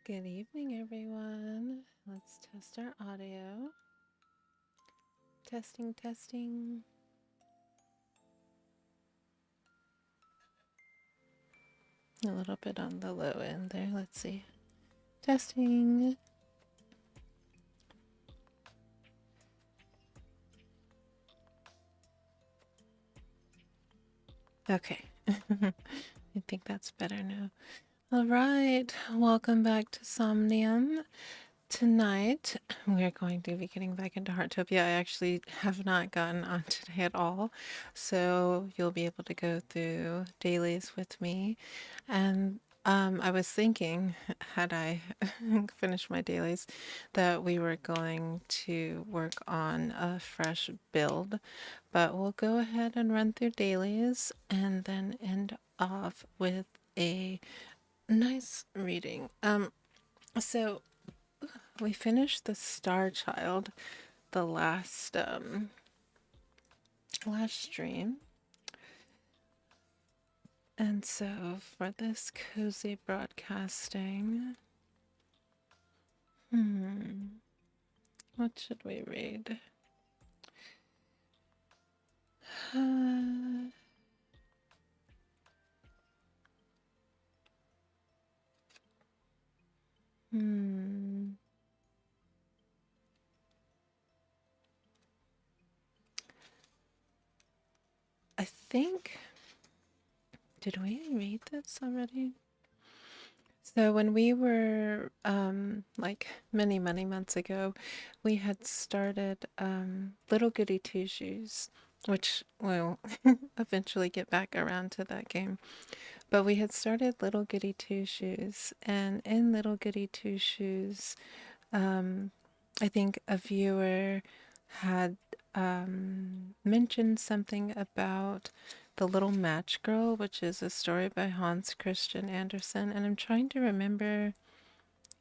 Good evening, everyone. Let's test our audio. Testing, testing. A little bit on the low end there. Let's see. Testing. Okay. I think that's better now. All right. Welcome back to Somnium. Tonight, we're going to be getting back into Heartopia. I actually have not gotten on today at all, so you'll be able to go through dailies with me. And I was thinking, had I finished my dailies, that we were going to work on a fresh build, but we'll go ahead and run through dailies and then end off with a nice reading. So we finished the Star Child, the last stream. And so for this cozy broadcasting, what should we read? I think, did we read this already? So when we were, like many months ago, we had started Little Goody Two Shoes, which we'll eventually get back around to that game. But we had started Little Goody Two Shoes, and in Little Goody Two Shoes, I think a viewer had mentioned something about The Little Match Girl, which is a story by Hans Christian Andersen, and I'm trying to remember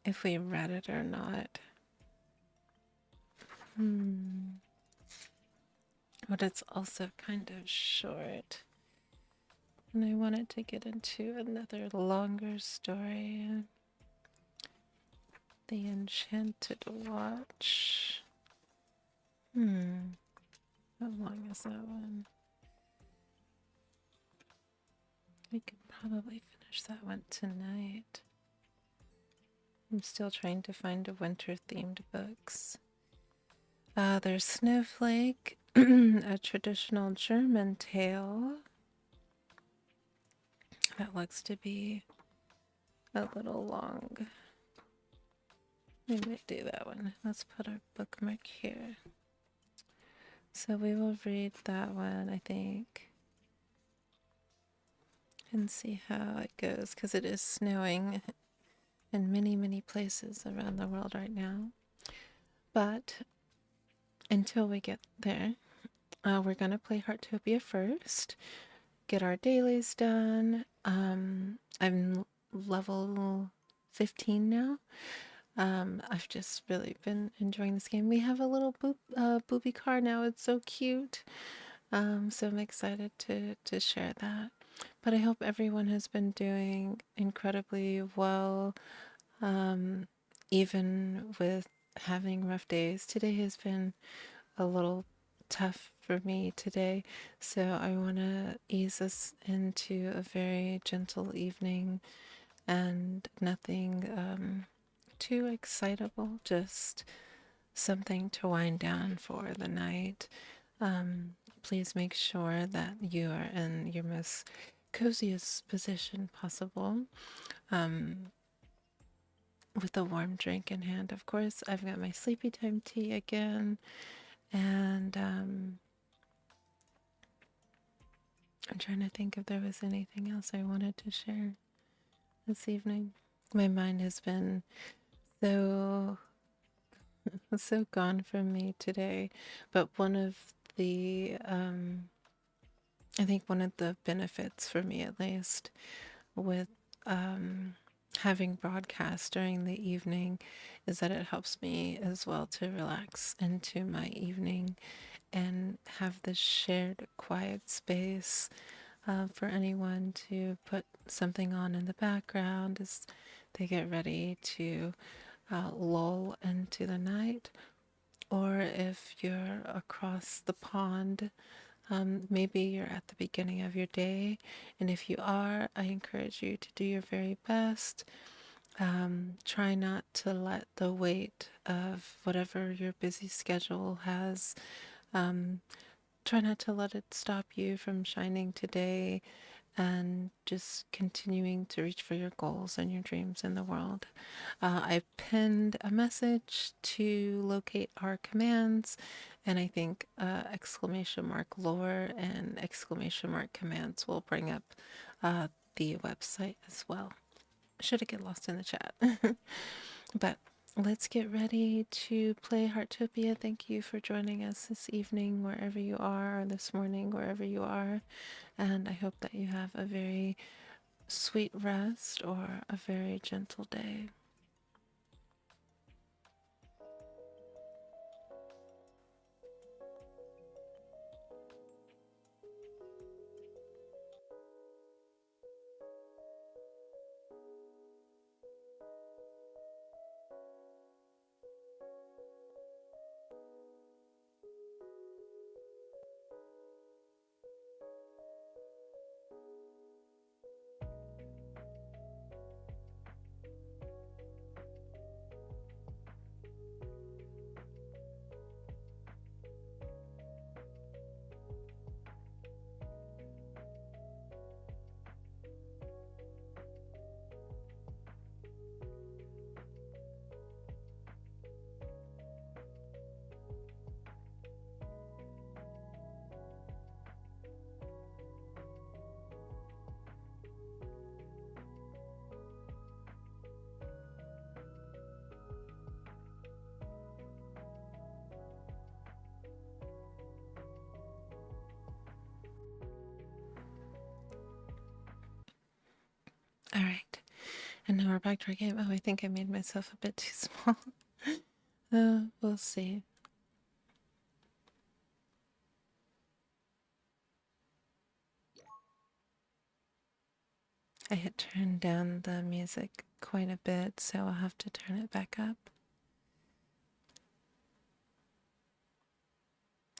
if we read it or not. But it's also kind of short. And I wanted to get into another longer story. The Enchanted Watch. How long is that one? We could probably finish that one tonight. I'm still trying to find a winter-themed books. There's Snowflake, a traditional German tale. That looks to be a little long. We might do that one. Let's put our bookmark here. So we will read that one, I think, and see how it goes, because it is snowing in many places around the world right now. But until we get there, we're going to play Heartopia first, get our dailies done. I'm level 15 now. I've just really been enjoying this game. We have a little booby car now. It's so cute. So I'm excited to share that. But I hope everyone has been doing incredibly well, even with having rough days. Today has been a little tough for me today, so I want to ease us into a very gentle evening and nothing too excitable, just something to wind down for the night. Please make sure that you are in your most coziest position possible, with a warm drink in hand. Of course, I've got my sleepy time tea again, and I'm trying to think if there was anything else I wanted to share this evening. My mind has been so gone from me today, but one of the I think one of the benefits for me, at least, with having broadcast during the evening is that it helps me as well to relax into my evening and have this shared quiet space for anyone to put something on in the background as they get ready to lull into the night, or if you're across the pond, maybe you're at the beginning of your day, and if you are, I encourage you to do your very best. Try not to let the weight of whatever your busy schedule has, try not to let it stop you from shining today and just continuing to reach for your goals and your dreams in the world. I pinned a message to locate our commands, and I think exclamation mark lore and exclamation mark commands will bring up the website as well. Should it get lost in the chat? But let's get ready to play Heartopia. Thank you for joining us this evening, wherever you are, or this morning, wherever you are. And I hope that you have a very sweet rest or a very gentle day. All right. And now we're back to our game. Oh, I think I made myself a bit too small. We'll see. I had turned down the music quite a bit, so I'll have to turn it back up.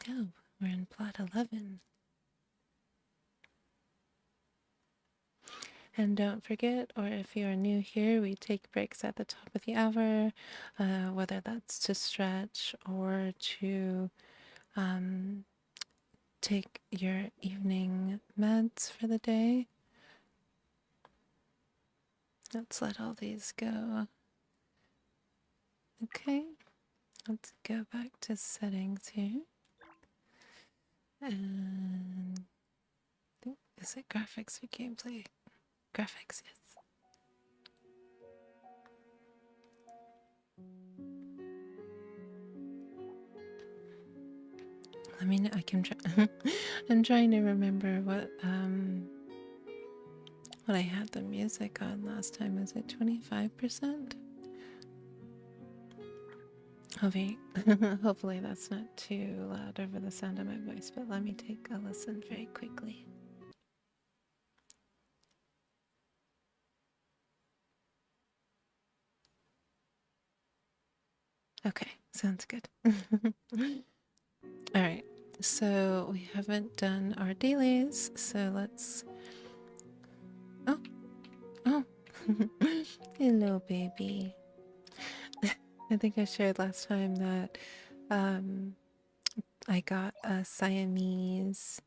Oh, we're in plot 11. And don't forget, or if you are new here, we take breaks at the top of the hour, whether that's to stretch or to take your evening meds for the day. Let's let all these go. Okay, let's go back to settings here. And I think, is it graphics or gameplay? Graphics, yes. Let me know. I can try. I'm trying to remember what I had the music on last time. Was it 25%? Hopefully that's not too loud over the sound of my voice, but let me take a listen very quickly. Okay, sounds good. All right, so we haven't done our dailies, so let's... Oh, oh, hello, baby. I think I shared last time that I got a Siamese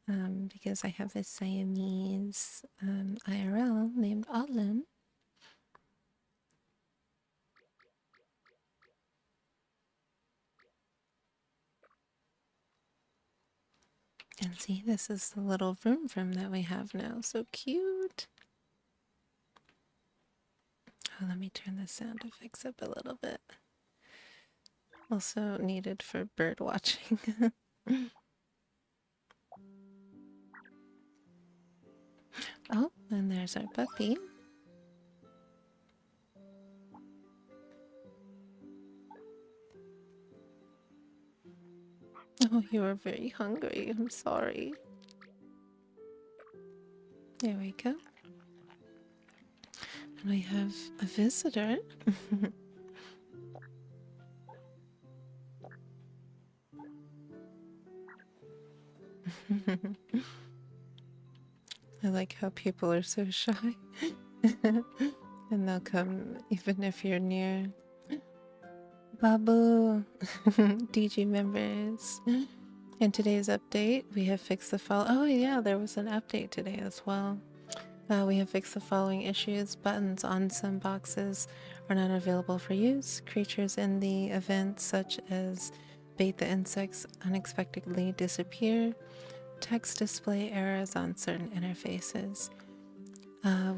because I have a Siamese IRL named Alun. And see, this is the little vroom vroom that we have now. So cute. Oh, let me turn the sound effects up a little bit. Also needed for bird watching. Oh, and there's our puppy. Oh, you are very hungry. I'm sorry. There we go. And we have a visitor. I like how people are so shy. And they'll come even if you're near. Babu! DG members. In today's update, we have fixed the Oh yeah, there was an update today as well. We have fixed the following issues. Buttons on some boxes are not available for use. Creatures in the event, such as bait the insects, unexpectedly disappear. Text display errors on certain interfaces.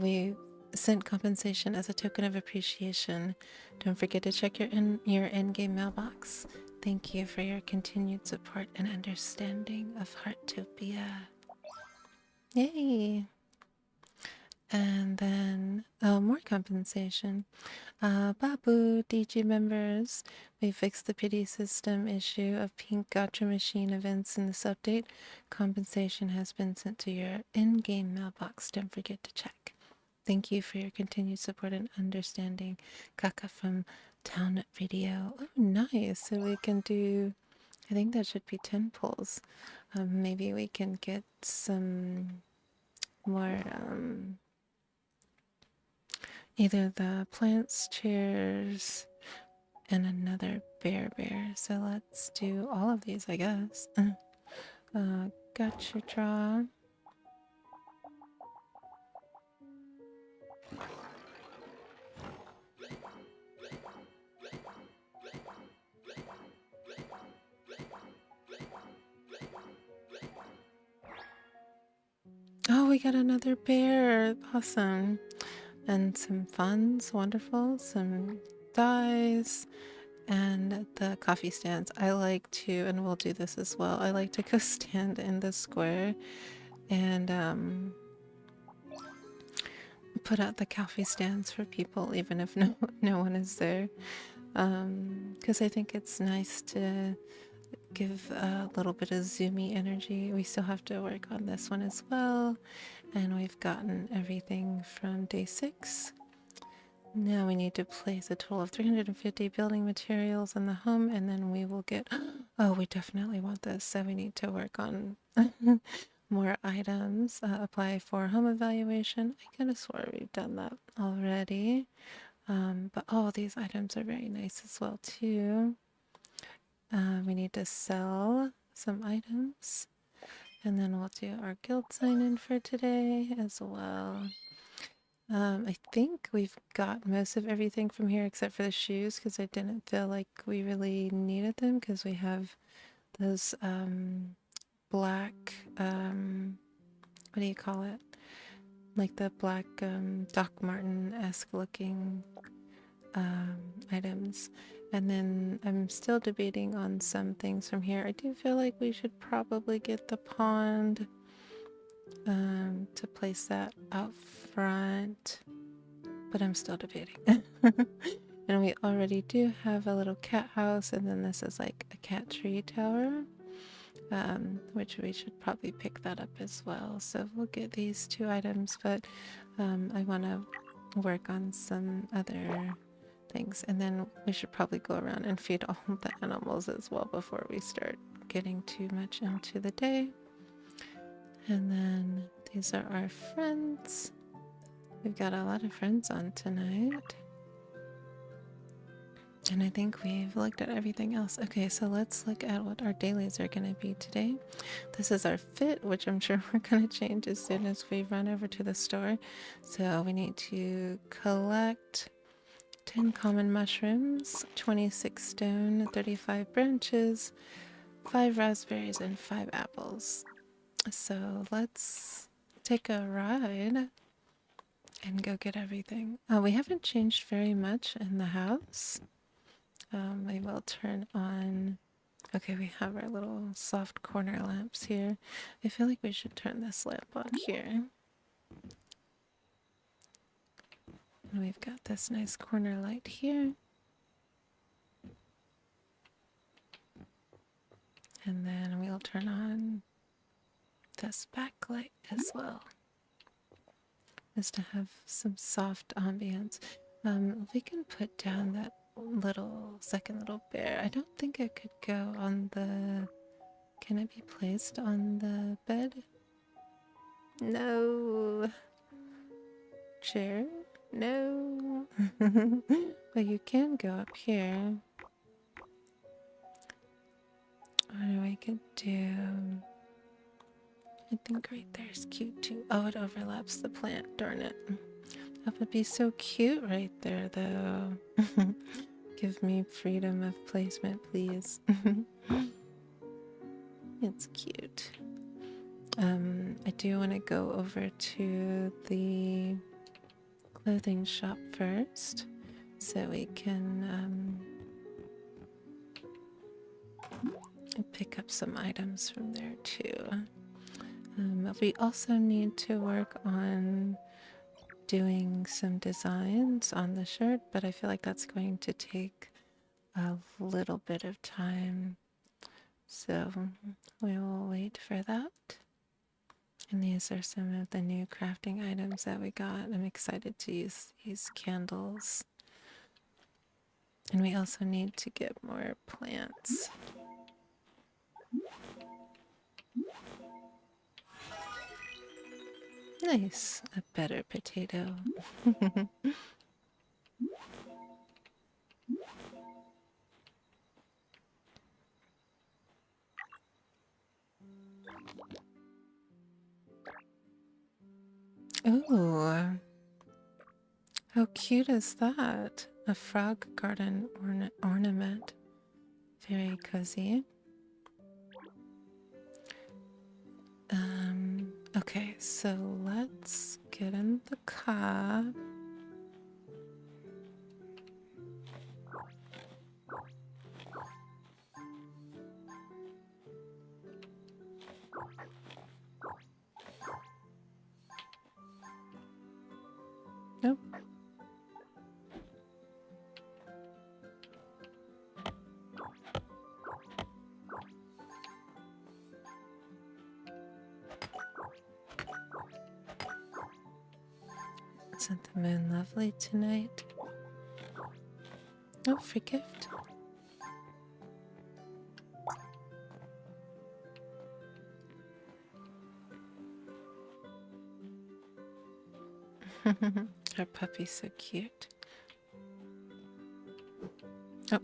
We sent compensation as a token of appreciation. Don't forget to check your in-game mailbox. Thank you for your continued support and understanding of Heartopia. Yay! And then more compensation. Babu, DG members, we fixed the pity system issue of pink gacha machine events in this update. Compensation has been sent to your in-game mailbox. Don't forget to check. Thank you for your continued support and understanding. Kaka from Town Radio. Oh, nice. So we can do, I think that should be 10 pulls. Maybe we can get some more, either the plants, chairs, and another bear. So let's do all of these, I guess. Gotcha draw. Oh, we got another bear. Awesome. And some funds. Wonderful. Some dice. And the coffee stands. I like to, and we'll do this as well, I like to go stand in the square and put out the coffee stands for people even if no one is there. Because I think it's nice to give a little bit of zoomy energy. We still have to work on this one as well. And we've gotten everything from day 6. Now we need to place a total of 350 building materials in the home, and then we will get... Oh, we definitely want this, so we need to work on more items. Apply for home evaluation. I could have swore we've done that already. But oh, these items are very nice as well, too. We need to sell some items, and then we'll do our guild sign-in for today as well. I think we've got most of everything from here except for the shoes because I didn't feel like we really needed them because we have those black, what do you call it? Like the black Doc Marten-esque looking items. And then I'm still debating on some things from here. I do feel like we should probably get the pond to place that out front, but I'm still debating. And we already do have a little cat house, and then this is like a cat tree tower, which we should probably pick that up as well. So we'll get these 2 items, but I want to work on some other things, and then we should probably go around and feed all the animals as well before we start getting too much into the day. And then these are our friends. We've got a lot of friends on tonight. And I think we've looked at everything else. Okay, so let's look at what our dailies are going to be today. This is our fit, which I'm sure we're going to change as soon as we run over to the store. So we need to collect 10 common mushrooms, 26 stone, 35 branches, 5 raspberries, and 5 apples. So let's take a ride and go get everything. We haven't changed very much in the house. I will turn on... Okay, we have our little soft corner lamps here. I feel like we should turn this lamp on here. And we've got this nice corner light here. And then we'll turn on this backlight as well. is to have some soft ambience. We can put down that second little bear. I don't think it could go on the... Can it be placed on the bed? No. Chair? No. But you can go up here. What we could do... I think right there is cute too. Oh, it overlaps the plant, darn it. That would be so cute right there, though. Give me freedom of placement, please. It's cute. I do want to go over to the clothing shop first, so we can pick up some items from there too. We also need to work on doing some designs on the shirt, but I feel like that's going to take a little bit of time, so we will wait for that. And these are some of the new crafting items that we got. I'm excited to use these candles. And we also need to get more plants. Nice, a better potato. Ooh, how cute is that? A frog garden ornament. Very cozy. Okay, so let's get in the car. Nope. Isn't the moon lovely tonight? Oh, free gift. Our puppy's so cute. Oh.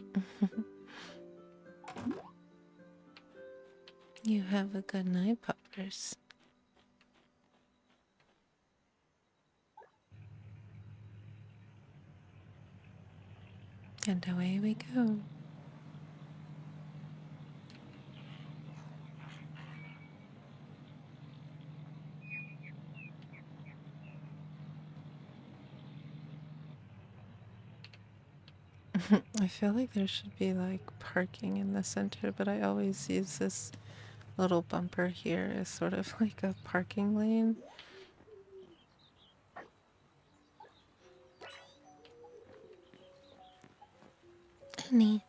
You have a good night, puppers. And away we go. I feel like there should be like parking in the center, but I always use this little bumper here as sort of like a parking lane. Honey.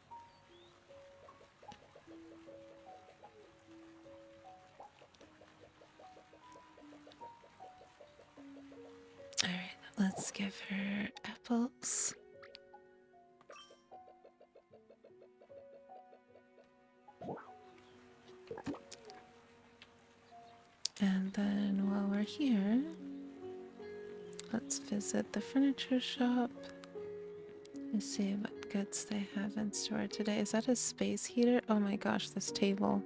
Alright, let's give her apples. And then while we're here, let's visit the furniture shop and see what goods they have in store today. Is that a space heater? Oh my gosh, this table.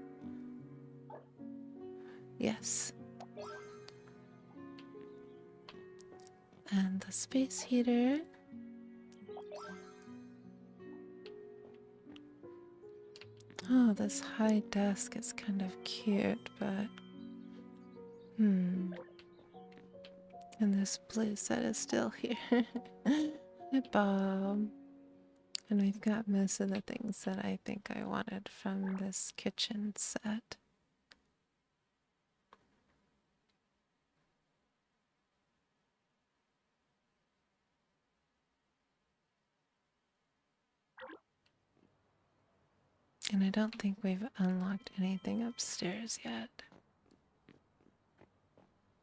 Yes. And the space heater. Oh, this high desk is kind of cute, but... And this blue set is still here. Hi, Bob. And we've got most of the things that I think I wanted from this kitchen set. And I don't think we've unlocked anything upstairs yet.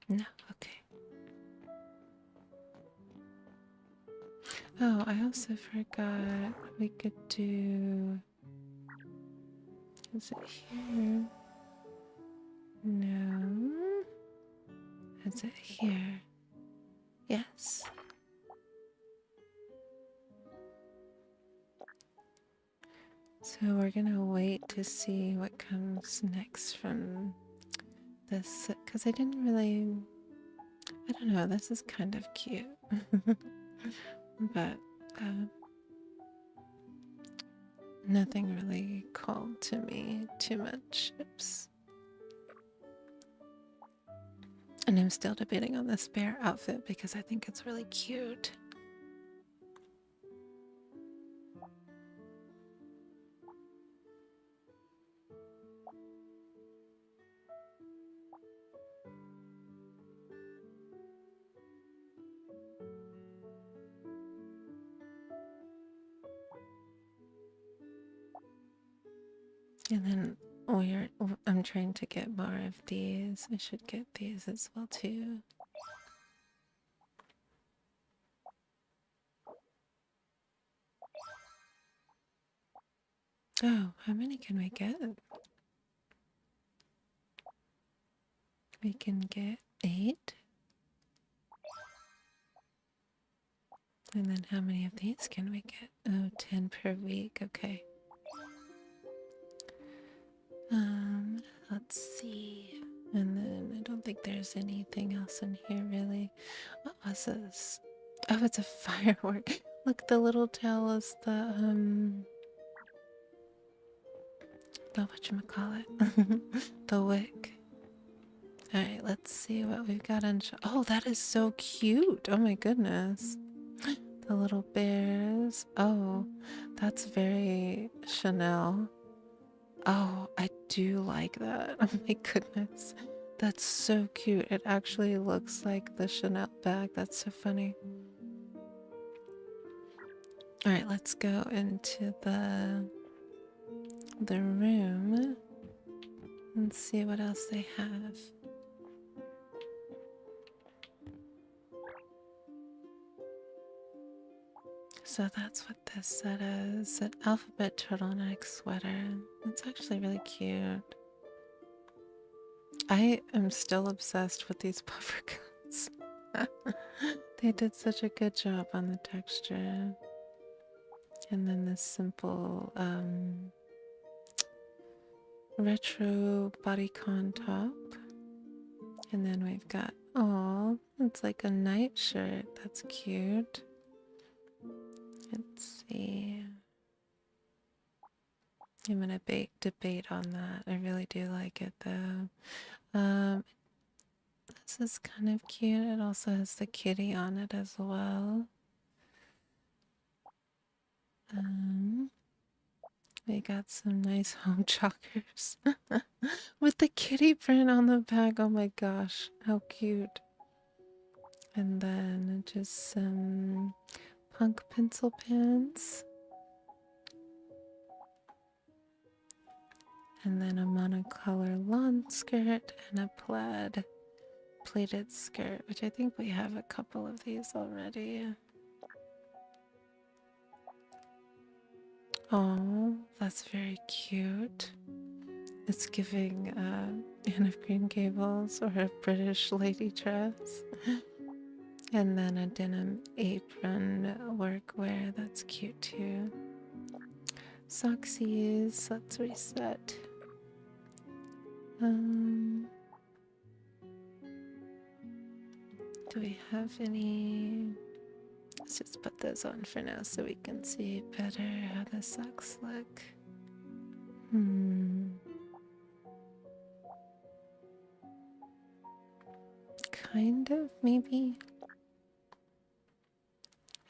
No, okay. Oh, I also forgot we could do... Is it here? No. Is it here? Yes. So we're gonna wait to see what comes next from this, because I didn't really... I don't know, this is kind of cute. But nothing really called to me too much. Oops. And I'm still debating on this bear outfit because I think it's really cute. And then I'm trying to get more of these. I should get these as well too. Oh, how many can we get? We can get 8. And then how many of these can we get? Oh, 10 per week. Okay. Let's see. And then I don't think there's anything else in here really. What was this? Oh, it's a firework. Look, the little tail is the whatchamacallit? The wick. Alright, let's see what we've got on. Oh, that is so cute. Oh my goodness. The little bears. Oh, that's very Chanel. Oh, I do like that. Oh my goodness. That's so cute. It actually looks like the Chanel bag. That's so funny. Alright, let's go into the room and see what else they have. So that's what this set is. An alphabet turtleneck sweater. It's actually really cute. I am still obsessed with these puffer coats. They did such a good job on the texture. And then this simple retro bodycon top. And then we've got, oh, it's like a night shirt. That's cute. Let's see. I'm gonna debate on that. I really do like it though. This is kind of cute. It also has the kitty on it as well. We got some nice home joggers with the kitty print on the back. Oh my gosh, how cute. And then just some punk pencil pants. And then a monocolor lawn skirt and a plaid pleated skirt, which I think we have a couple of these already. Oh, that's very cute. It's giving Anne of Green Gables or a British lady dress. And then a denim apron workwear. That's cute too. Socksies. Let's reset. Do we have any? Let's just put those on for now so we can see better how the socks look. Kind of, maybe.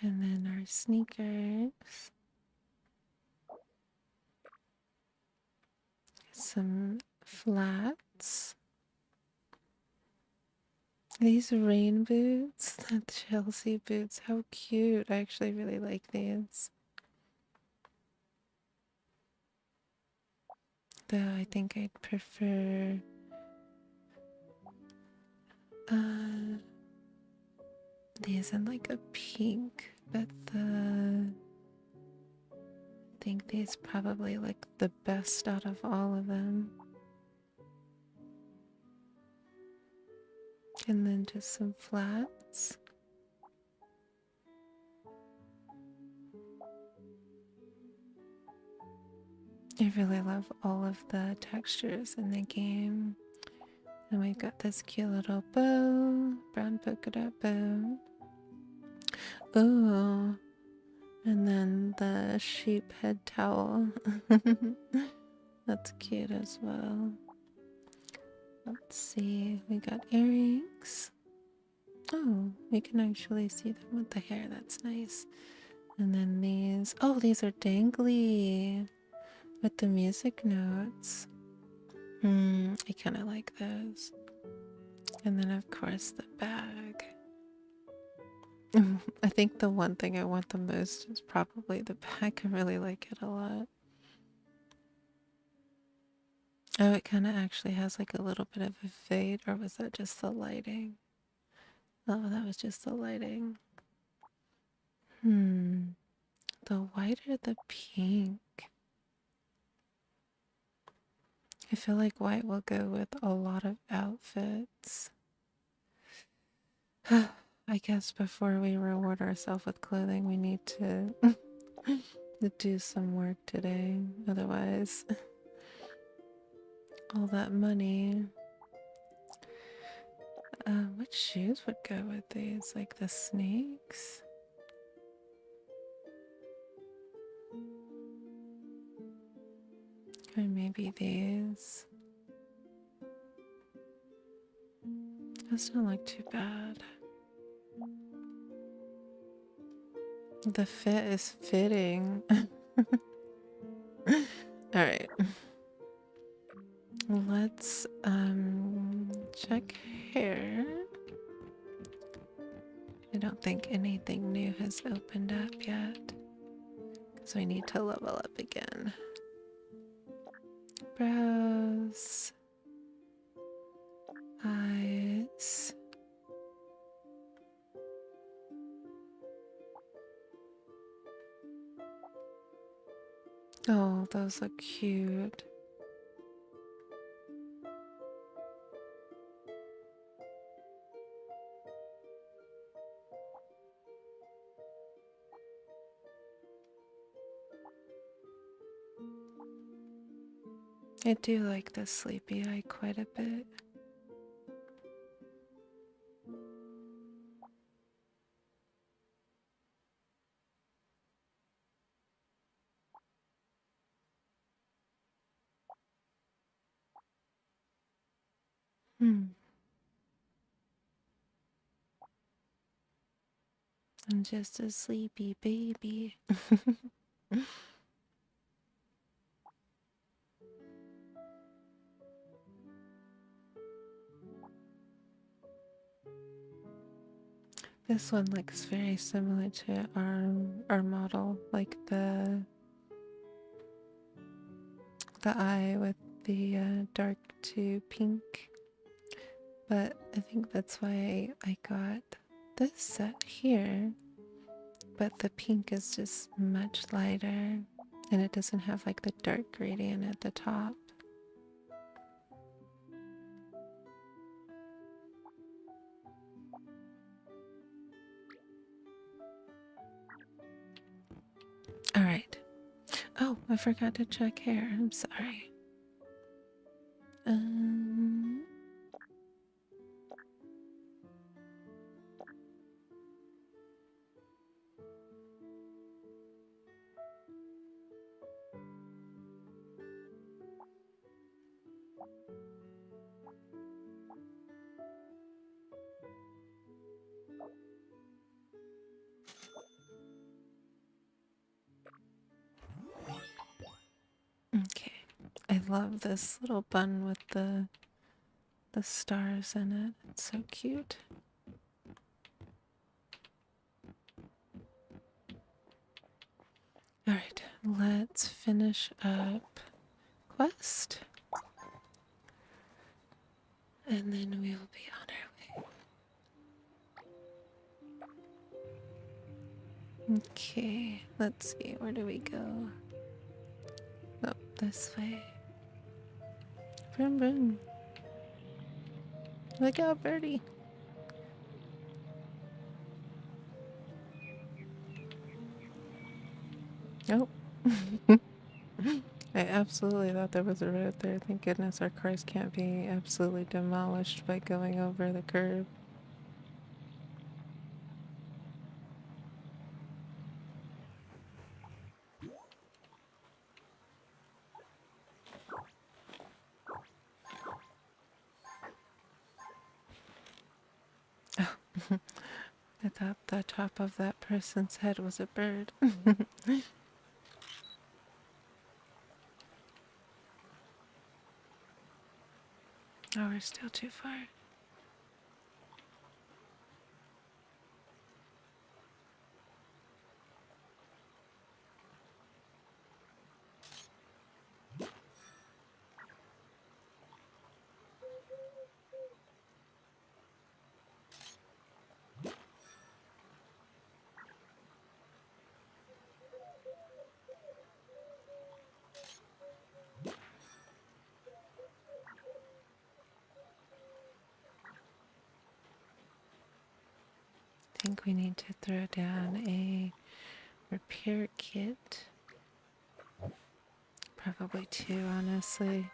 And then our sneakers. Some flats. These rain boots, the Chelsea boots, how cute. I actually really like these. Though I think I'd prefer these in like a pink, but I think these probably look the best out of all of them. And then just some flats. I really love all of the textures in the game. And we've got this cute little bow, brown polka dot bow. Ooh, and then the sheep head towel. That's cute as well. Let's see, we got earrings. Oh, we can actually see them with the hair. That's nice. And then these. Oh, these are dangly with the music notes. I kind of like those. And then, of course, the bag. I think the one thing I want the most is probably the bag. I really like it a lot. Oh, it kind of actually has like a little bit of a fade, or was that just the lighting? Oh, that was just the lighting. The white or the pink? I feel like white will go with a lot of outfits. I guess before we reward ourselves with clothing, we need to do some work today. Otherwise, all that money. Which shoes would go with these? Like the snakes? Or maybe these? Those don't look too bad. The fit is fitting. Alright. Let's check hair. I don't think anything new has opened up yet. Because we need to level up again. Brows. Eyes. Oh, those look cute. I do like the sleepy eye quite a bit. I'm just a sleepy baby. This one looks very similar to our model, like the eye with the dark to pink. But I think that's why I got this set here. But the pink is just much lighter, and it doesn't have like the dark gradient at the top. Alright. Oh, I forgot to check hair. I'm sorry. Okay. I love this little bun with the stars in it. It's so cute. Alright, let's finish up quest. And then we will be on our way. Okay, let's see, where do we go? Oh, this way. Vroom vroom. Look out, birdie. Oh. I absolutely thought there was a road there. Thank goodness our cars can't be absolutely demolished by going over the curb. Oh, I thought the top of that person's head was a bird. Oh, we're still too far. I think we need to throw down a repair kit. Probably two, honestly.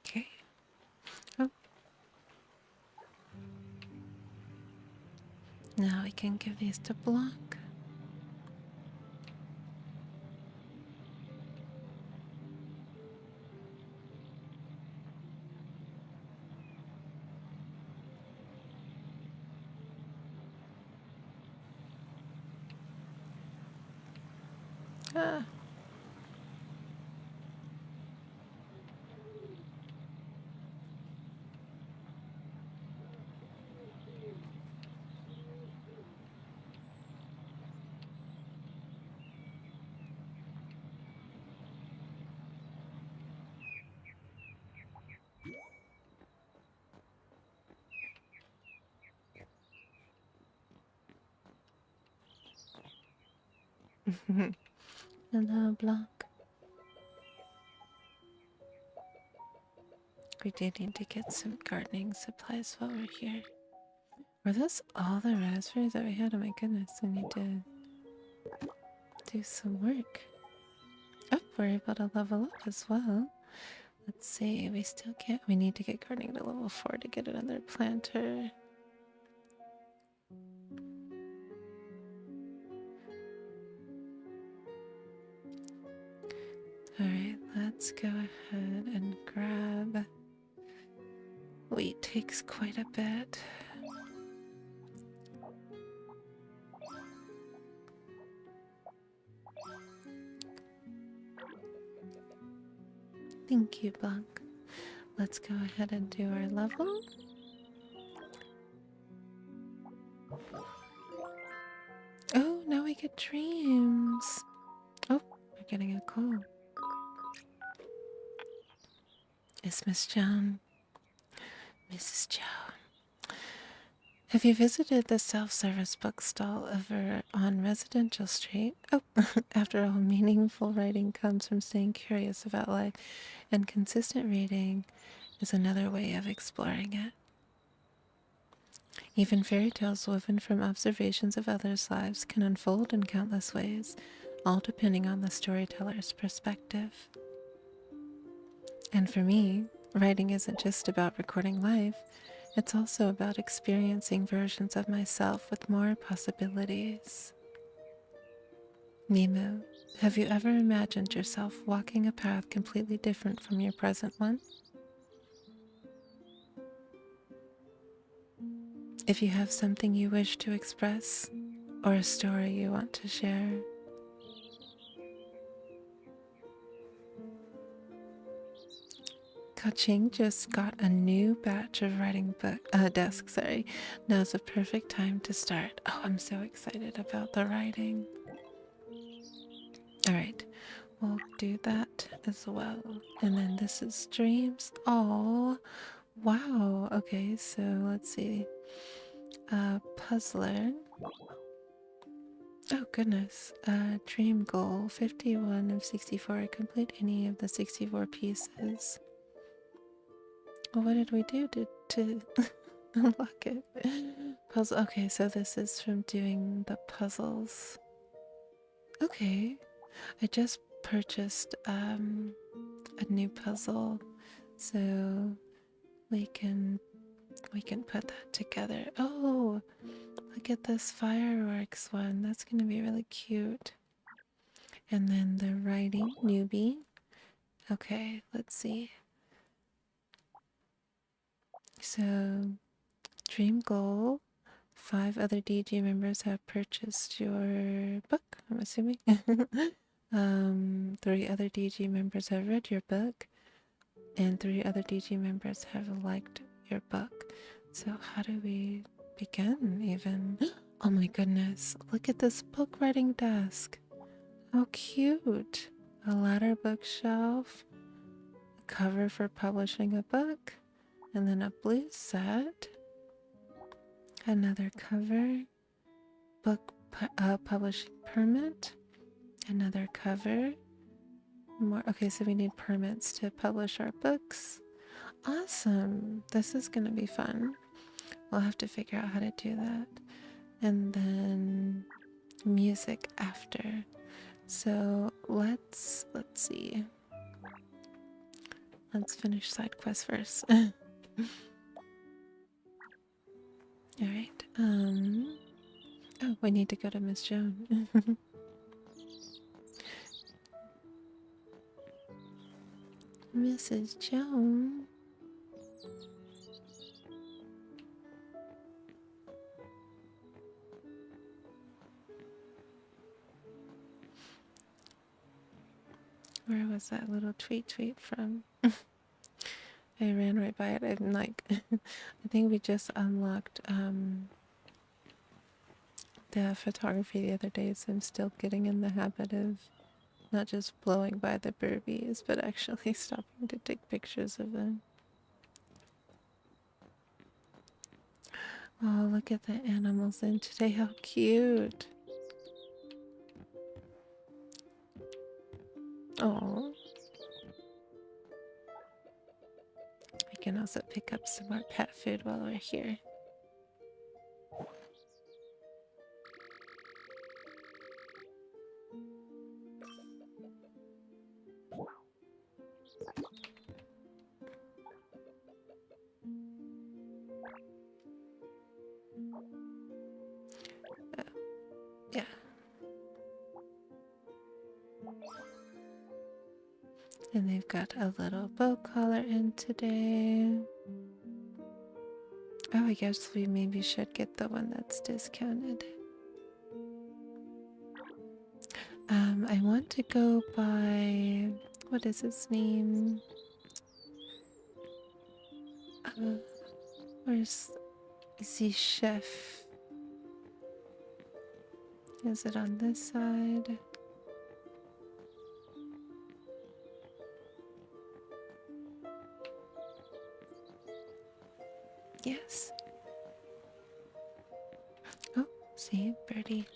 Okay. Oh, now we can give these to Block. Ah. Hello, Block. We do need to get some gardening supplies while we're here. Were those all the raspberries that we had? Oh my goodness, I need to do some work. Oh, we're able to level up as well. Let's see, we still can't. We need to get gardening to level 4 to get another planter. Alright, let's go ahead and grab. Wheat takes quite a bit. Thank you, Blanc. Let's go ahead and do our level. Oh, now we get dreams. Oh, we're getting a call. It's Miss Joan. Mrs. Joan. Have you visited the self-service bookstall over on Residential Street? Oh, after all, meaningful writing comes from staying curious about life, and consistent reading is another way of exploring it. Even fairy tales woven from observations of others' lives can unfold in countless ways, all depending on the storyteller's perspective. And for me, writing isn't just about recording life, it's also about experiencing versions of myself with more possibilities. Mimu. Have you ever imagined yourself walking a path completely different from your present one? If you have something you wish to express, or a story you want to share, Kaching just got a new batch of writing desk, sorry. Now's a perfect time to start. Oh, I'm so excited about the writing. All right, we'll do that as well. And then this is dreams. Oh, wow. Okay, so let's see. Puzzler. Oh, goodness. Dream goal 51 of 64. Complete any of the 64 pieces. Well, what did we do to unlock it? Puzzle. Okay, so this is from doing the puzzles. Okay, I just purchased a new puzzle, so we can put that together. Oh, look at this fireworks one. That's gonna be really cute. And then the writing newbie. Okay, let's see. So, dream goal. 5 other DG members have purchased your book, I'm assuming. 3 other DG members have read your book, and 3 other DG members have liked your book. So how do we begin even? Oh my goodness, look at this book writing desk. How cute. A ladder bookshelf, a cover for publishing a book, and then a blue set. Another cover, book publishing permit, another cover, more. Okay, so we need permits to publish our books. Awesome. This is gonna be fun. We'll have to figure out how to do that. And then music after. So let's see. Let's finish side quest first. All right. Oh, we need to go to Miss Joan. Mrs. Joan. Where was that little tweet from? I ran right by it. I'm like, I think we just unlocked the photography the other day, so I'm still getting in the habit of not just blowing by the burbies, but actually stopping to take pictures of them. Oh, look at the animals in today. How cute. Oh. We can also pick up some more pet food while we're here. Yeah. And they've got a little bow collar in today. Oh, I guess we maybe should get the one that's discounted. I want to go by, what is his name? Where's the chef? Is it on this side? Yes. Oh, see, birdie.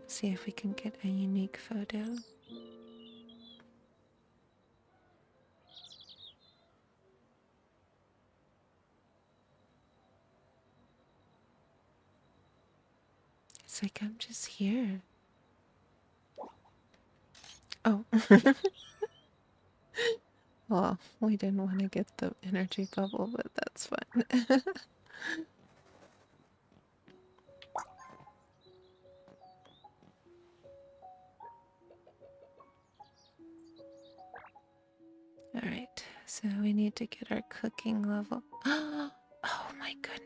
See if we can get a unique photo. It's like I'm just here. Oh. Well, we didn't want to get the energy bubble, but that's fine. Alright, so we need to get our cooking level. Oh my goodness.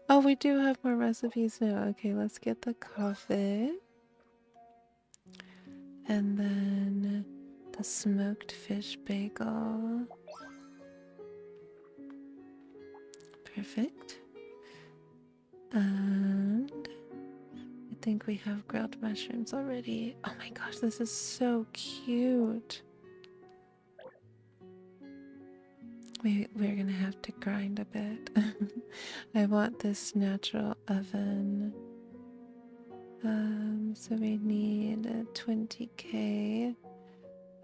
Oh, we do have more recipes now. Okay, let's get the coffee. And then the smoked fish bagel. Perfect. And I think we have grilled mushrooms already. Oh my gosh, this is so cute. We're gonna have to grind a bit. I want this natural oven. So we need a 20k.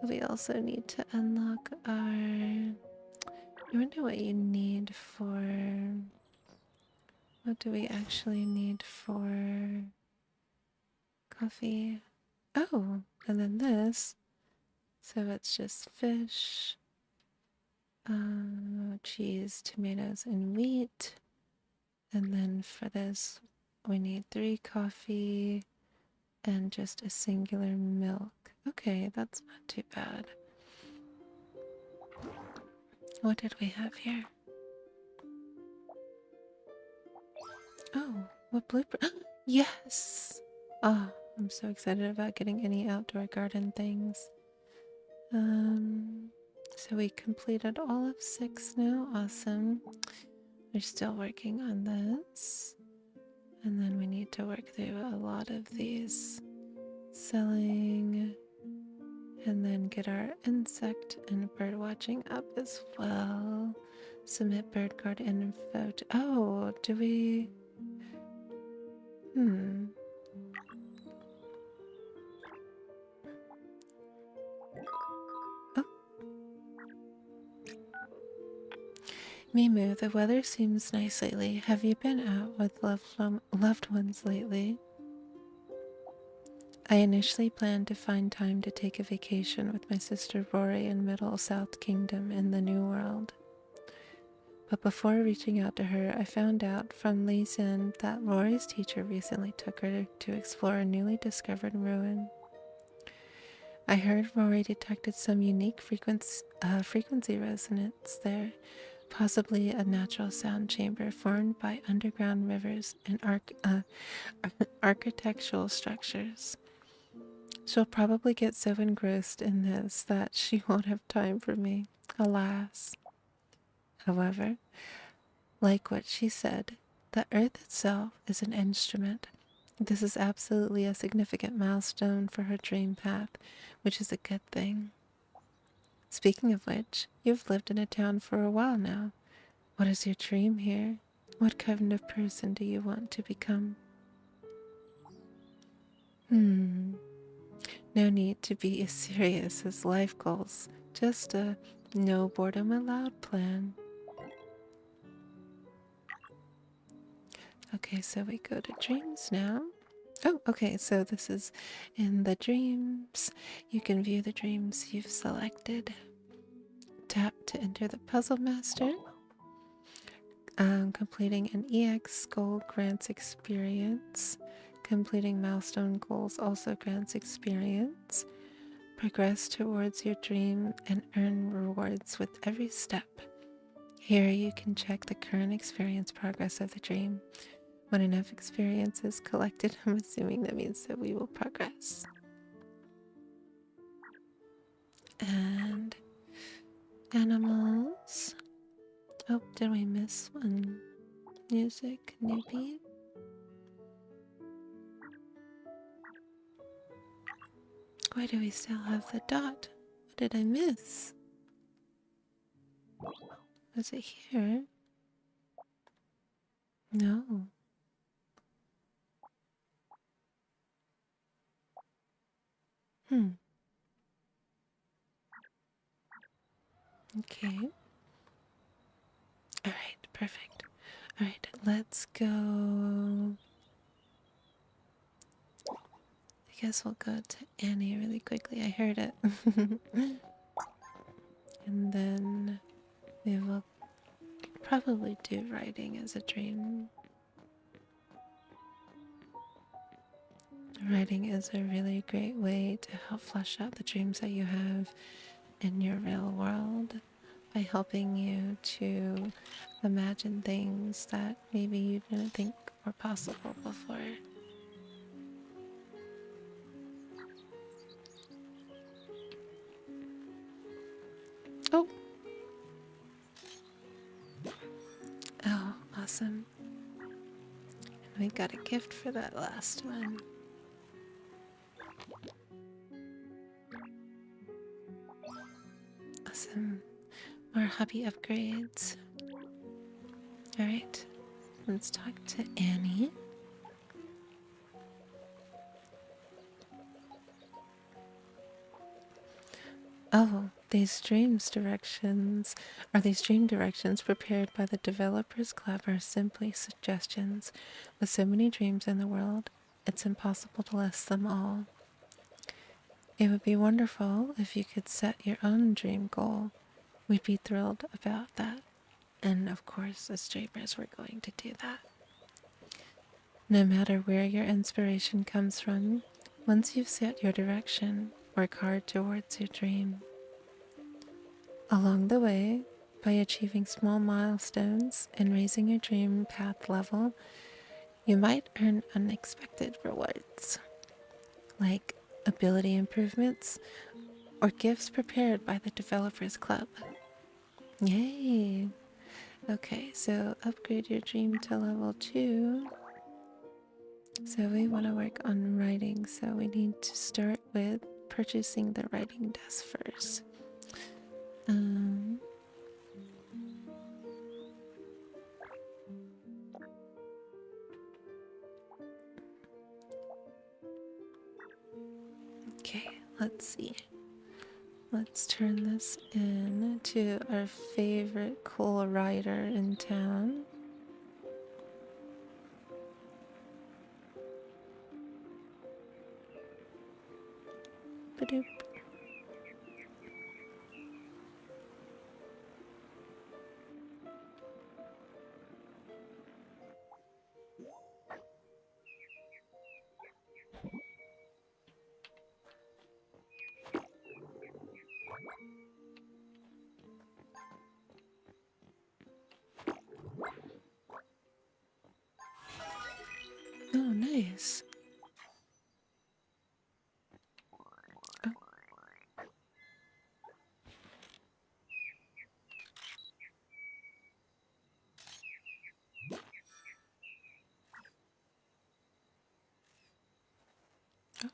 We also need to unlock our... I wonder what you need for... What do we actually need for coffee? Oh, and then this. So it's just fish, cheese, tomatoes, and wheat. And then for this, we need 3 coffee and just a singular milk. Okay, that's not too bad. What did we have here? Oh, what blueprint? Yes! Oh, I'm so excited about getting any outdoor garden things. So we completed all of 6 now. Awesome. We're still working on this. And then we need to work through a lot of these selling and then get our insect and bird watching up as well. Submit bird card info. Oh, do we? Oh, Mimu, the weather seems nice lately. Have you been out with loved ones lately? I initially planned to find time to take a vacation with my sister Rory in Middle South Kingdom in the New World. But before reaching out to her, I found out from Lee Sin that Rory's teacher recently took her to explore a newly discovered ruin. I heard Rory detected some unique frequency resonance there, possibly a natural sound chamber formed by underground rivers and architectural structures. She'll probably get so engrossed in this that she won't have time for me, alas. However, like what she said, the earth itself is an instrument. This is absolutely a significant milestone for her dream path, which is a good thing. Speaking of which, you've lived in a town for a while now. What is your dream here? What kind of person do you want to become? No need to be as serious as life goals. Just a no boredom allowed plan. Okay, so we go to dreams now. Oh, okay, so this is in the dreams. You can view the dreams you've selected. Tap to enter the puzzle master. Completing an EX goal grants experience. Completing milestone goals also grants experience. Progress towards your dream and earn rewards with every step. Here you can check the current experience progress of the dream. When enough experience is collected, I'm assuming that means that we will progress. And animals. Oh, did we miss one? Music, newbie. Why do we still have the dot? What did I miss? Was it here? No. Okay. Alright, perfect. Alright, let's go. guess we'll go to Annie really quickly. I heard it. And then we will probably do writing as a dream. Writing is a really great way to help flesh out the dreams that you have in your real world by helping you to imagine things that maybe you didn't think were possible before. Oh! Oh, awesome. And we got a gift for that last one. Awesome. More hobby upgrades. Alright, let's talk to Annie. Oh, these dream directions prepared by the Developers Club are simply suggestions. With so many dreams in the world, it's impossible to list them all. It would be wonderful if you could set your own dream goal. We'd be thrilled about that. And of course, as dreamers, we're going to do that. No matter where your inspiration comes from, once you've set your direction, work hard towards your dream. Along the way, by achieving small milestones and raising your dream path level, you might earn unexpected rewards, like ability improvements or gifts prepared by the Developers Club. Yay! Okay, so upgrade your dream to level 2. So we want to work on writing, so we need to start with purchasing the writing desk first. Okay, let's see. Let's turn this in to our favorite cool writer in town. Ba-doop. Oh, nice. Oh. Oh.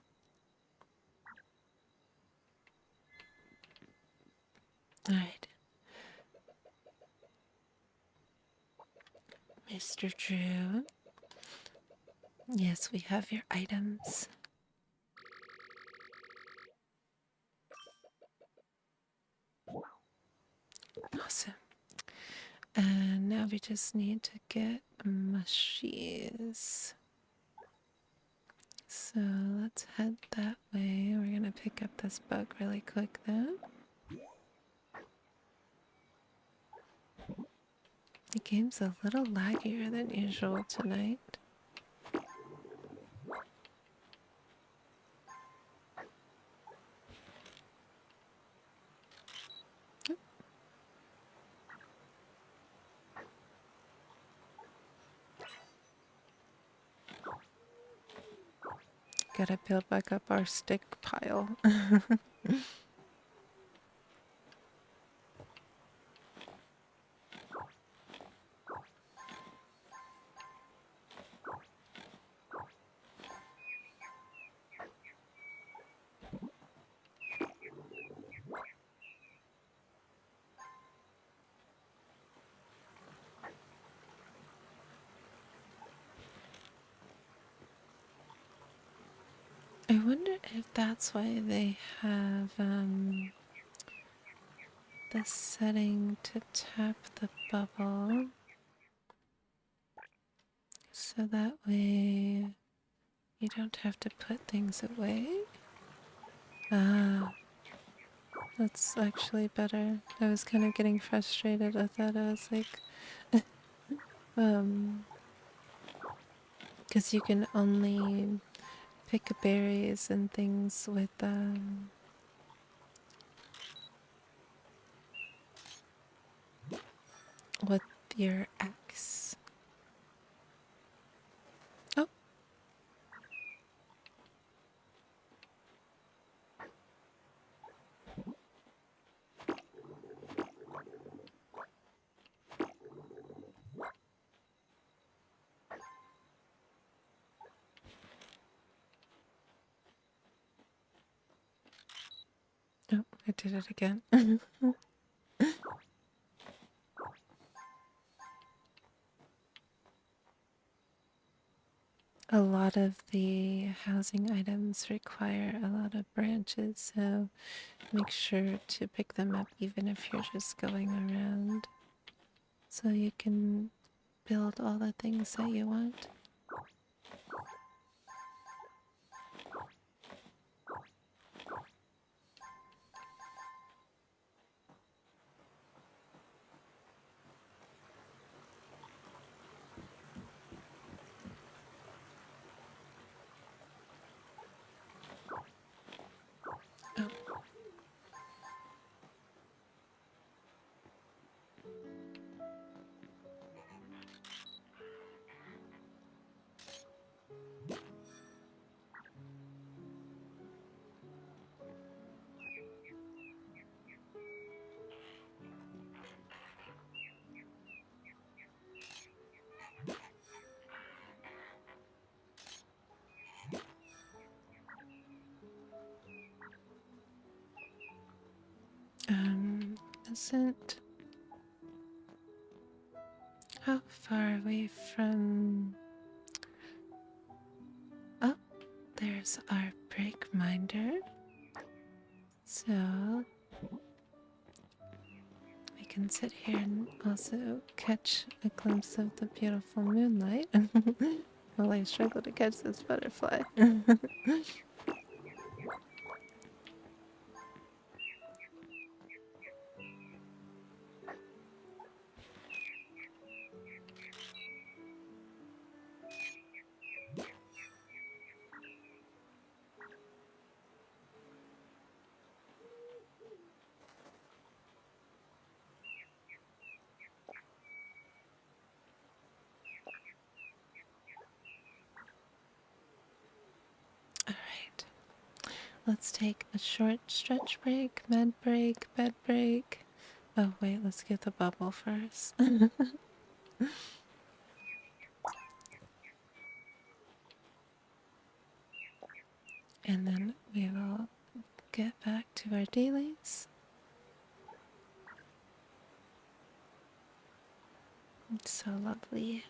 All right. Mr. Drew. Yes, we have your items. Awesome. And now we just need to get mushies. So let's head that way. We're gonna pick up this bug really quick though. The game's a little laggier than usual tonight. Gotta build back up our stick pile. I wonder if that's why they have the setting to tap the bubble. So that way You don't have to put things away. Ah, that's actually better. I was kind of getting frustrated. I thought I was like, because you can only pick berries and things with your axe. Oh, no, I did it again. A lot of the housing items require a lot of branches, so make sure to pick them up even if you're just going around so you can build all the things that you want. Oh, isn't how far away from... Oh, there's our break minder. So we can sit here and also catch a glimpse of the beautiful moonlight while I struggle to catch this butterfly. Alright, let's take a short stretch break, med break, bed break. Oh wait, let's get the bubble first. And then we will get back to our dailies. It's so lovely.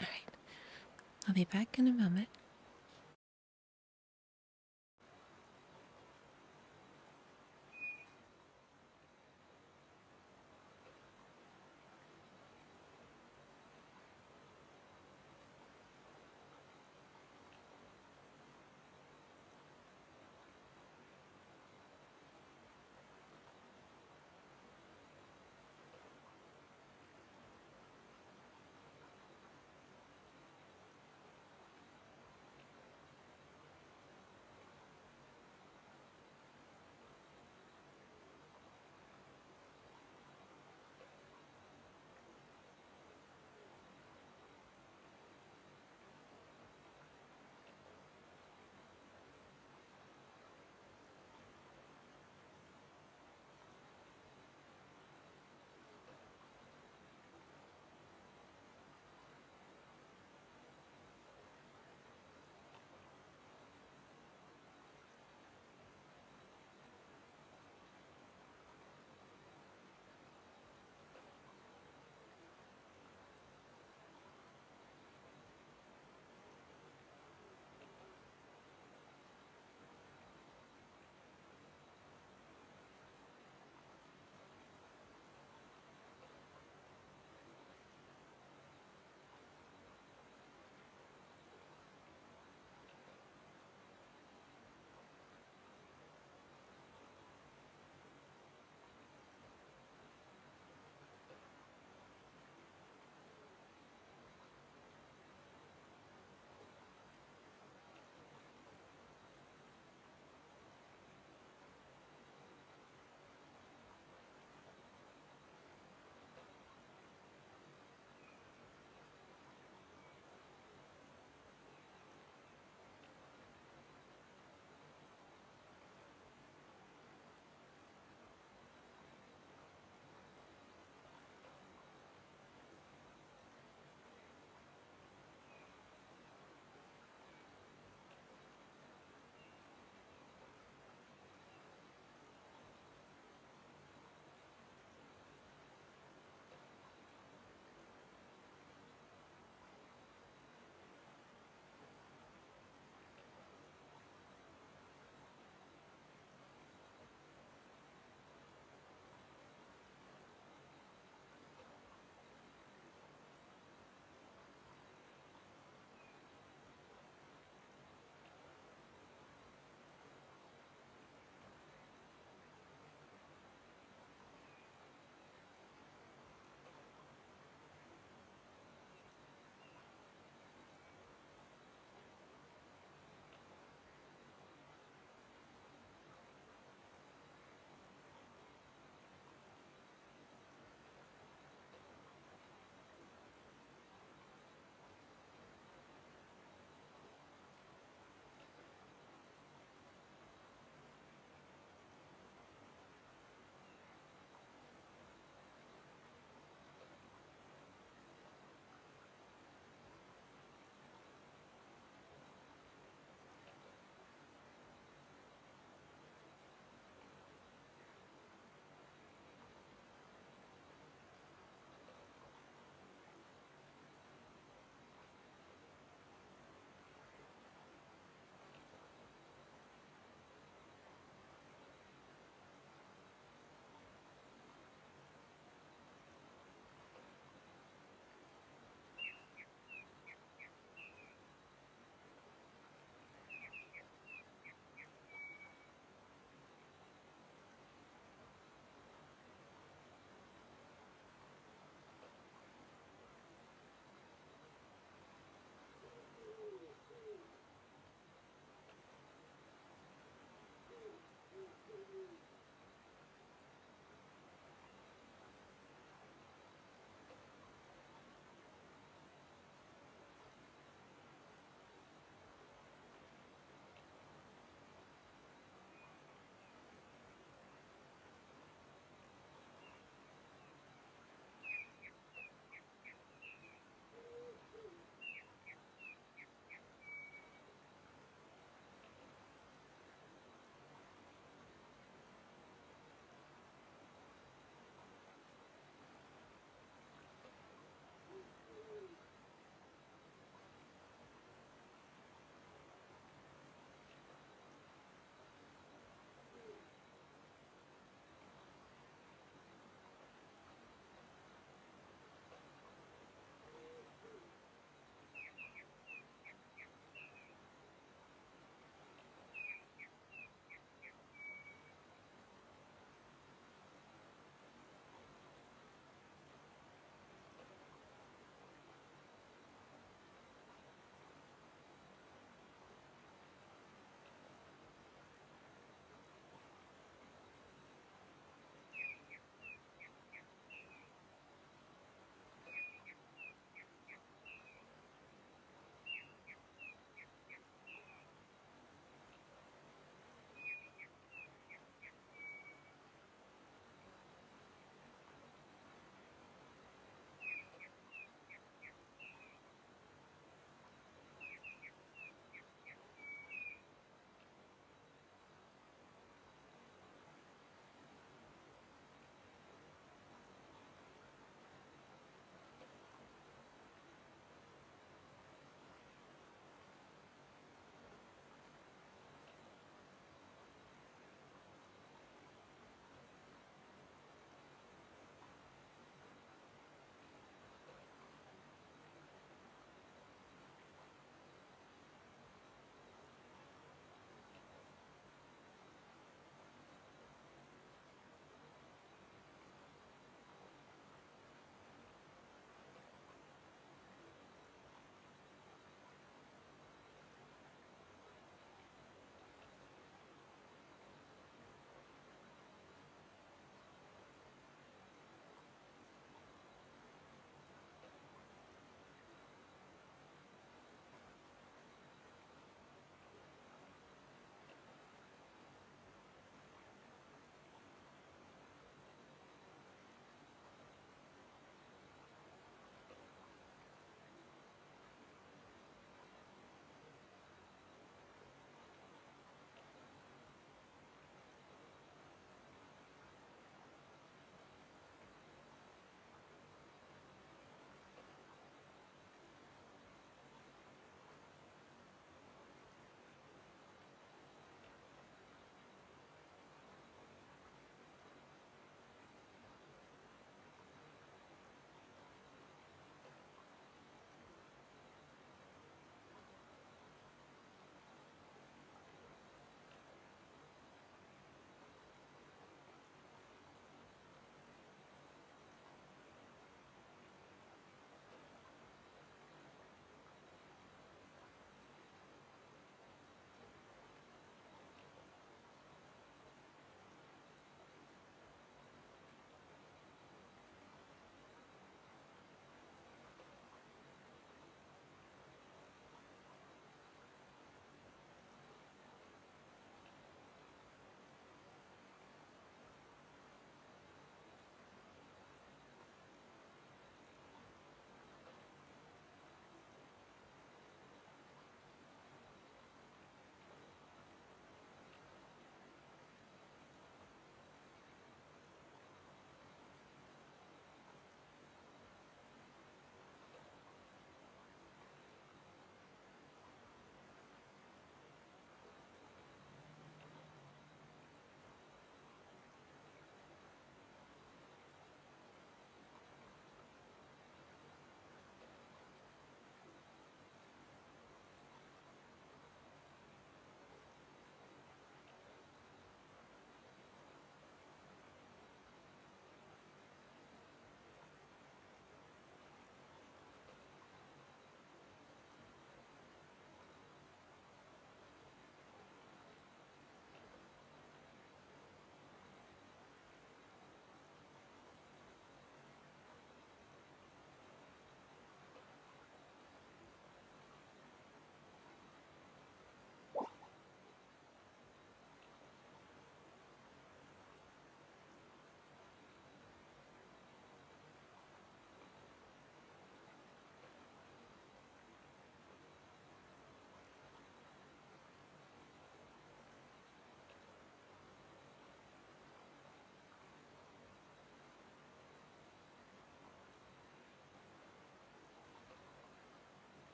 Alright, I'll be back in a moment.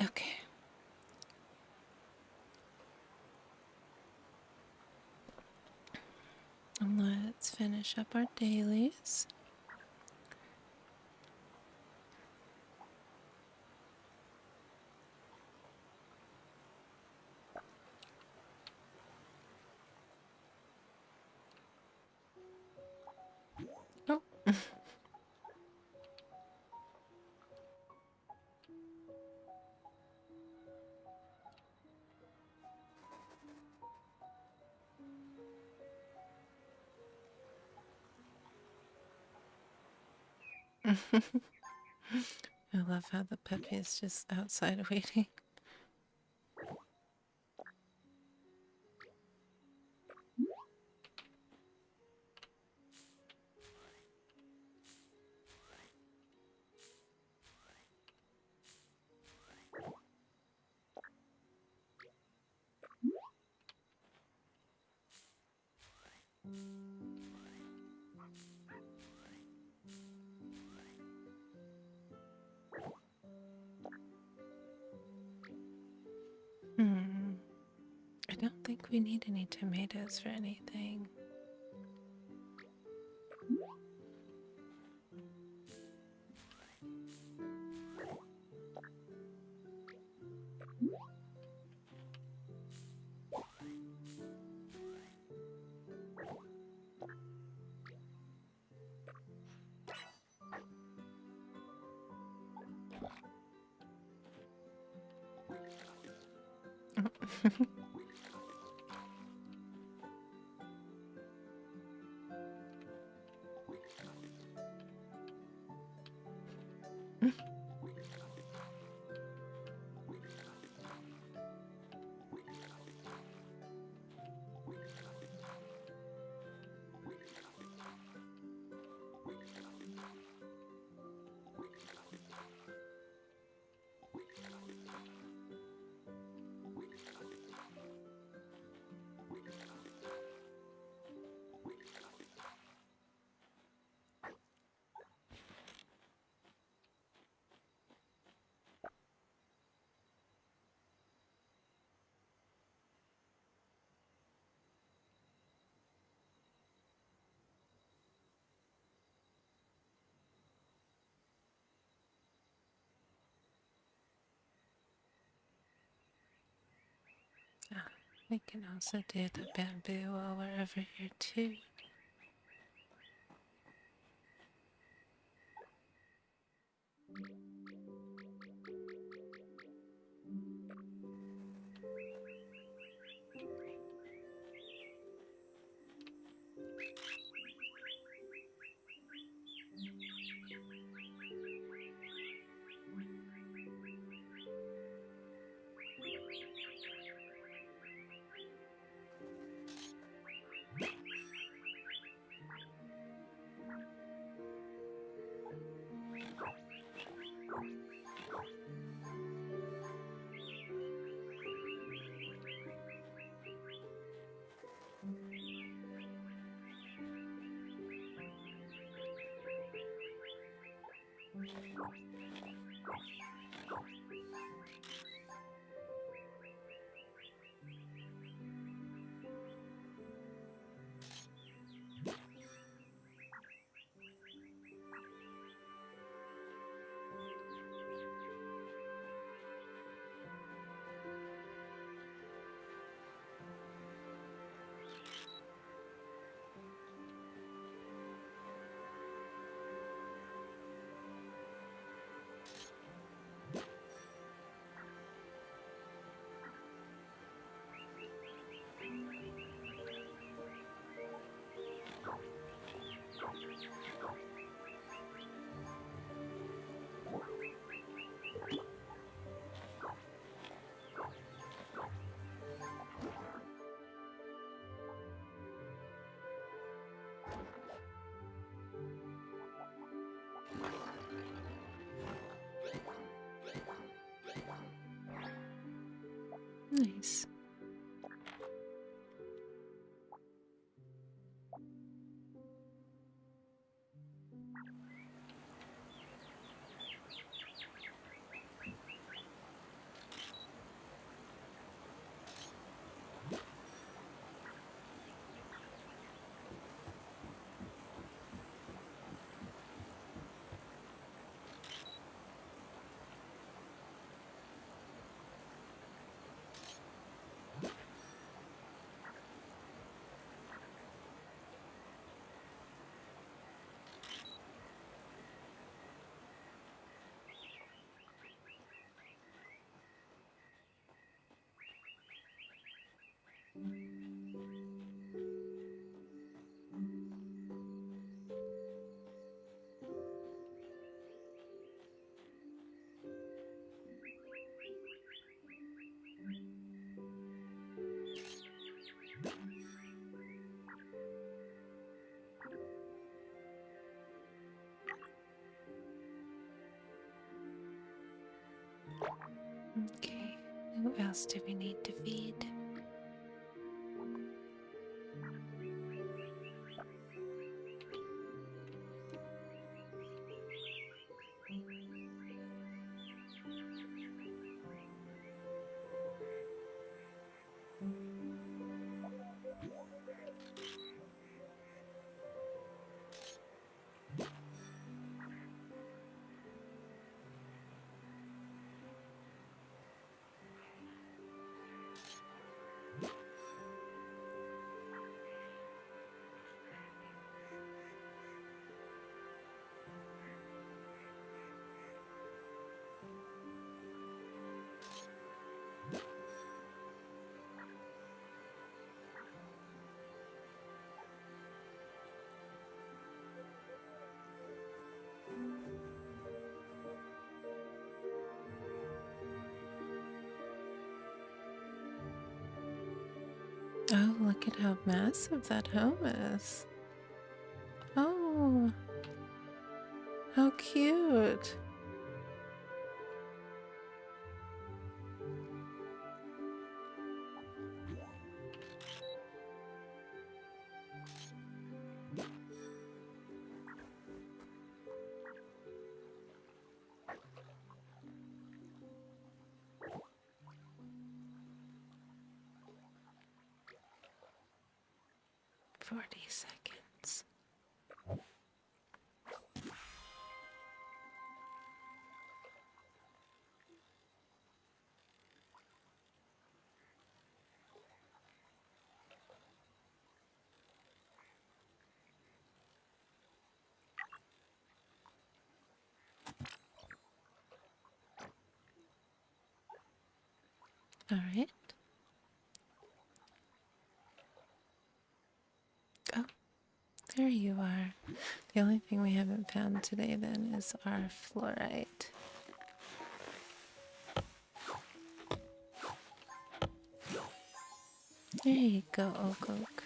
Okay. Let's finish up our dailies. Oh. I love how the puppy is just outside waiting. Hmm. I don't think we need any tomatoes for anything. Ah, we can also do the bamboo while we're over here too. Nice. Okay, who else do we need to feed? Oh, look at how massive that home is. Oh, how cute. $40. All right. Oh, there you are. The only thing we haven't found today then is our fluorite. There you go, Oak Oak.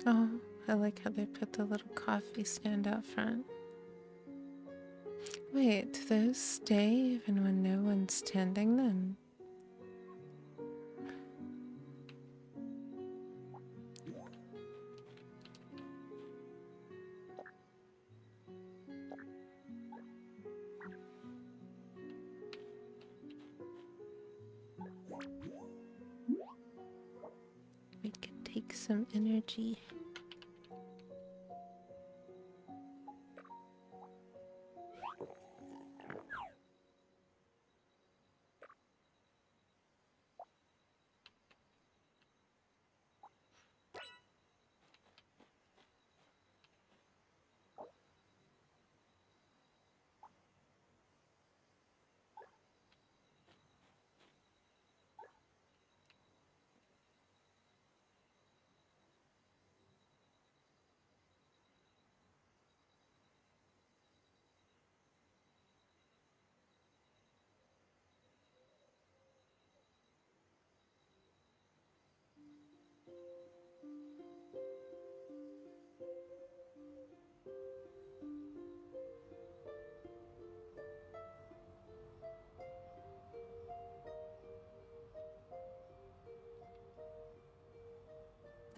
Oh, I like how they put the little coffee stand out front. Wait, do those stay even when no one's tending them? We could take some energy.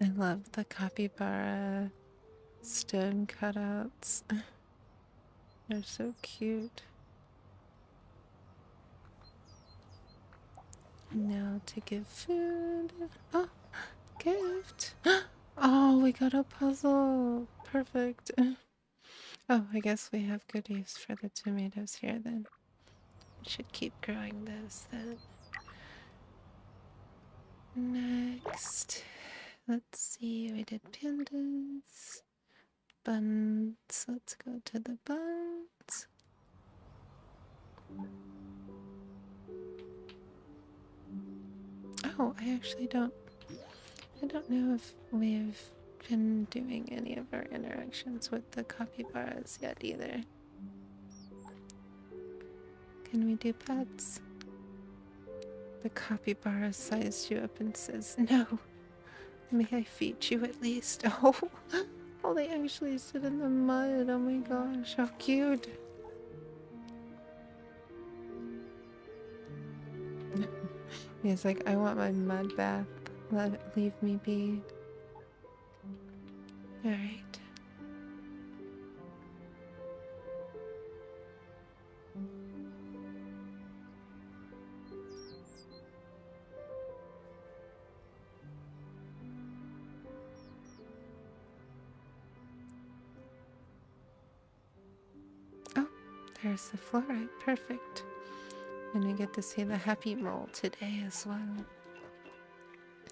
I love the capybara stone cutouts. They're so cute. Now to give food. Oh, gift. Oh, we got a puzzle. Perfect. Oh, I guess we have goodies for the tomatoes here then. We should keep growing those then. Next, Let's see, we did pandas, buns. Let's go to the buns. Oh, I actually don't. I don't know if we've been doing any of our interactions with the capybaras yet either. Can we do pets? The capybara sized you up and says, "No, may I feed you at least?" Oh, oh, they actually sit in the mud. Oh my gosh, how cute. He's like, "I want my mud bath. Leave me be." Alright. Oh, there's the fluorite. Perfect. And I get to see the happy mole today as well.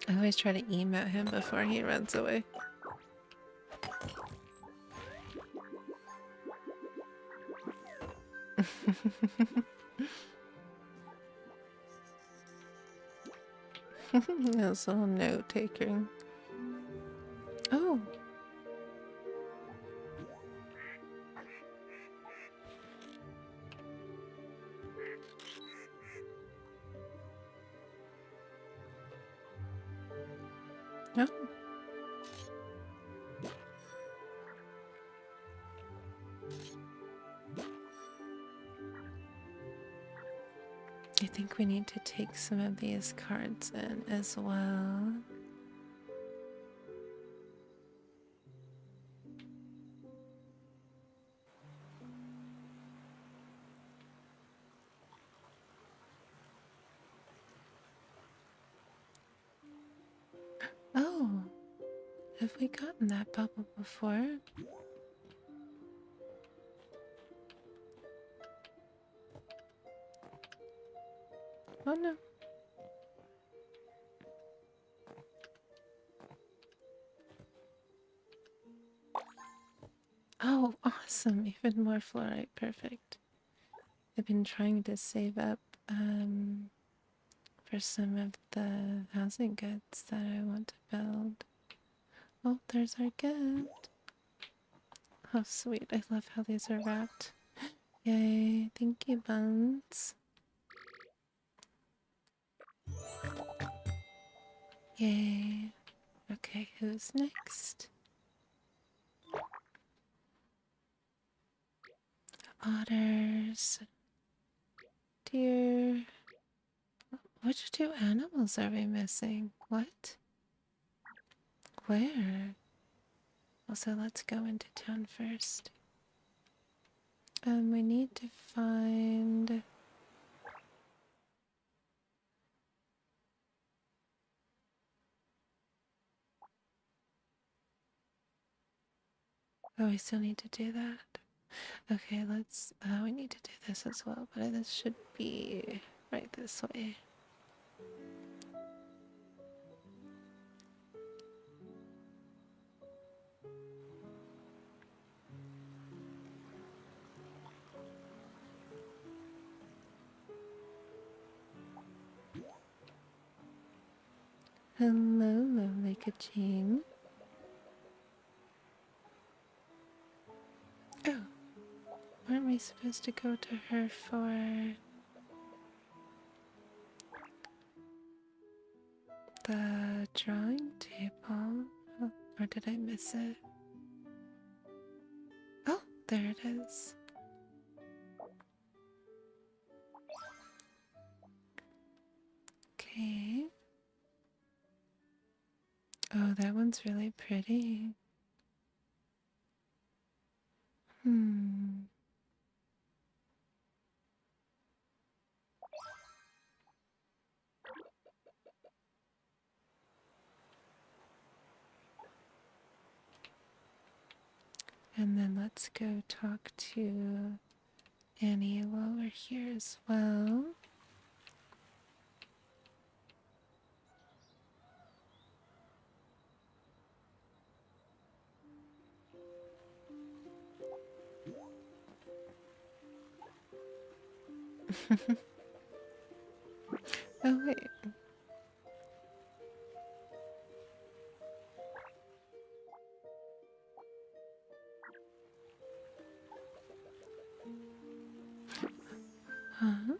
I always try to emote him before he runs away. That's all note taking. Oh. Oh. I think we need to take some of these cards in as well. Oh, have we gotten that bubble before? Oh no. Oh, awesome. Even more fluorite. Perfect. I've been trying to save up for some of the housing goods that I want to build. Oh, there's our gift. Oh, sweet. I love how these are wrapped. Yay. Thank you, Buns. Yay. Okay, who's next? Otters. Deer. Which two animals are we missing? What? Where? Also, let's go into town first. We need to find... Oh, we still need to do that. Okay, let's... we need to do this as well, but this should be right this way. Hello, lovely Kaching. Oh, weren't we supposed to go to her for the drawing table? Oh, or did I miss it? Oh, there it is. Okay. Oh, that one's really pretty. Hmm. And then let's go talk to Annie while we're here as well. Oh, wait. Huh?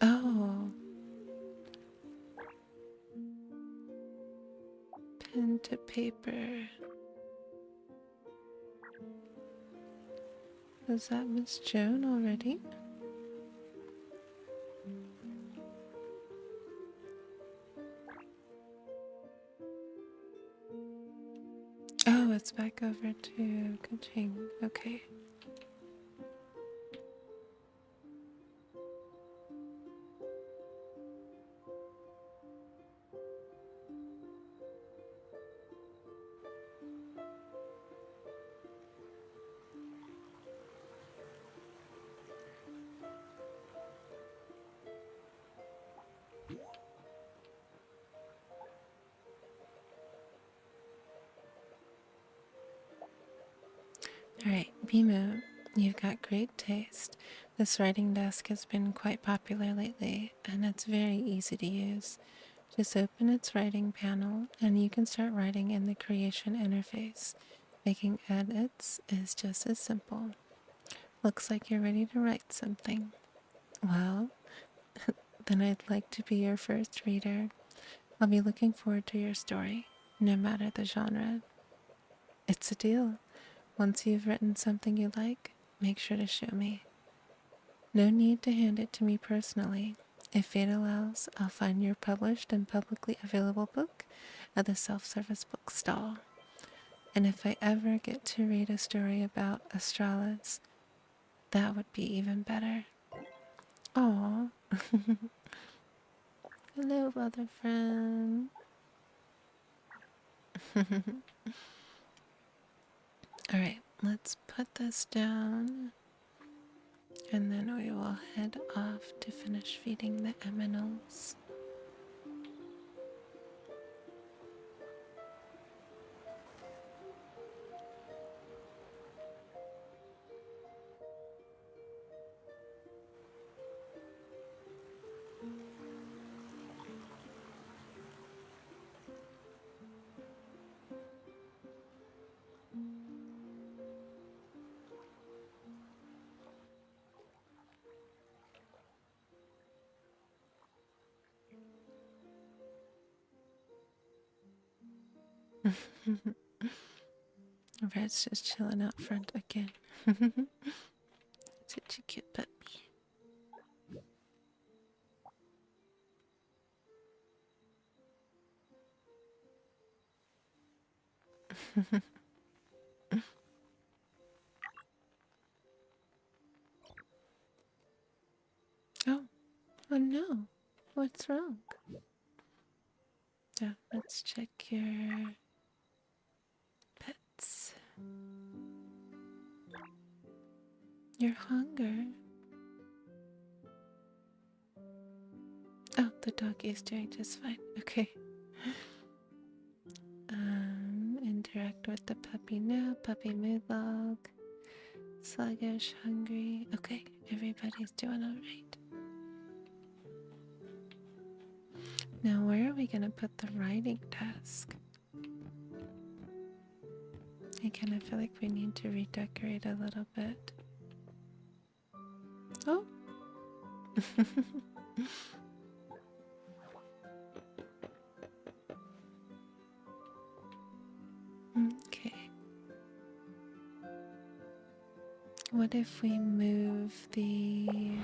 Oh, pen to paper. Is that Miss Joan already? Oh, it's back over to Kaching. Okay. Alright, Bimu, you've got great taste. This writing desk has been quite popular lately, and it's very easy to use. Just open its writing panel, and you can start writing in the creation interface. Making edits is just as simple. Looks like you're ready to write something. Well, then I'd like to be your first reader. I'll be looking forward to your story, no matter the genre. It's a deal. Once you've written something you like, make sure to show me. No need to hand it to me personally. If fate allows, I'll find your published and publicly available book at the self-service bookstall. And if I ever get to read a story about Astralis, that would be even better. Aww. Hello, other friend. Alright, let's put this down. And then we will head off to finish feeding the aminals. Red's just chilling out front again. Such a cute puppy. Oh, oh no. What's wrong? Yeah, let's check your pets. Your hunger. Oh, the doggy is doing just fine. Okay. Interact with the puppy now. Puppy mood log. Sluggish, hungry. Okay, everybody's doing alright. Now, where are we gonna put the writing desk? I kind of feel like we need to redecorate a little bit. Oh! Okay. What if we move the...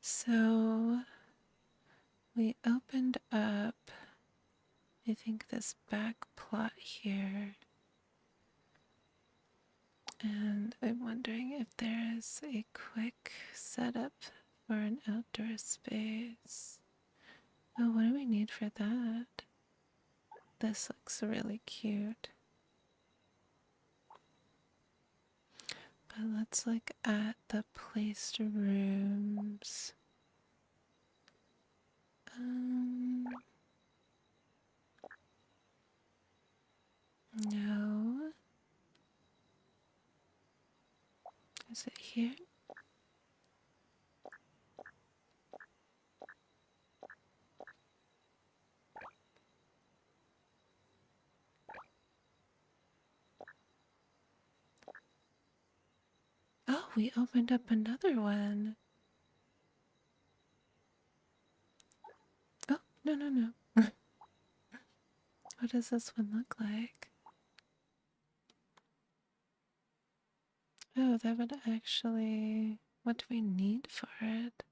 So, we opened up, I think, this back plot here. And I'm wondering if there is a quick setup for an outdoor space. Oh, what do we need for that? This looks really cute. But let's look at the placed rooms. No. Is it here? Oh, we opened up another one. Oh, no, no, no. What does this one look like? Oh, that would actually... What do we need for it?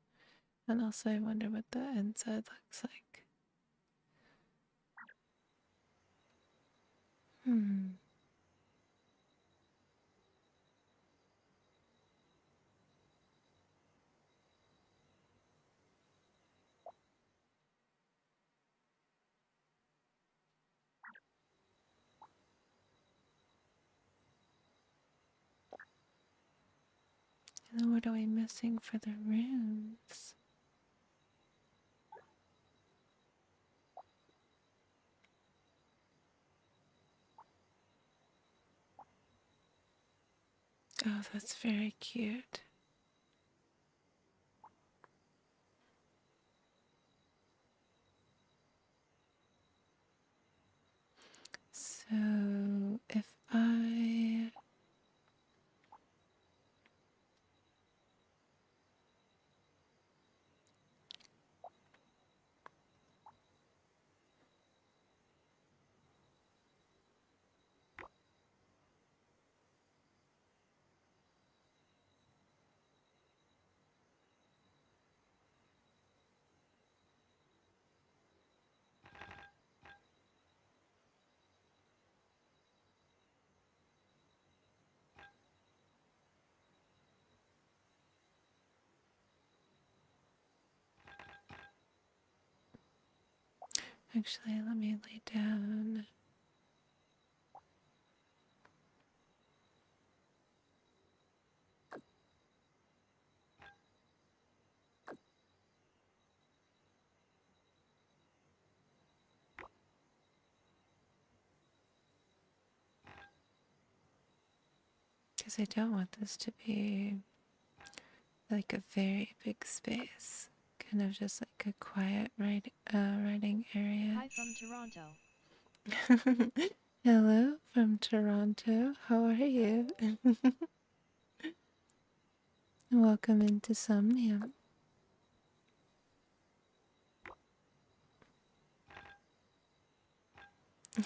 And also I wonder what the inside looks like. Hmm. And then what are we missing for the rooms? Oh, that's very cute. So, if I... Actually, let me lay down. Because I don't want this to be like a very big space. Kind of just like a quiet writing area. Hi from Toronto. Hello from Toronto. How are you? Welcome into Somnium.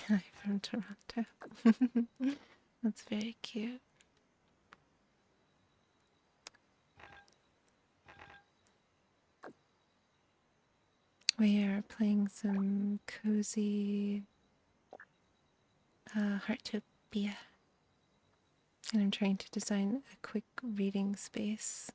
Hi from Toronto. That's very cute. We are playing some cozy Heartopia. And I'm trying to design a quick reading space.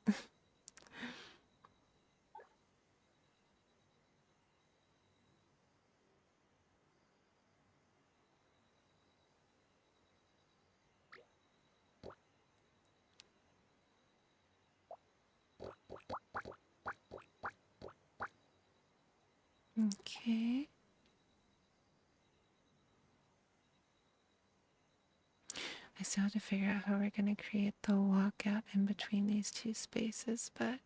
Okay. I still have to figure out how we're going to create the walkout in between these two spaces, but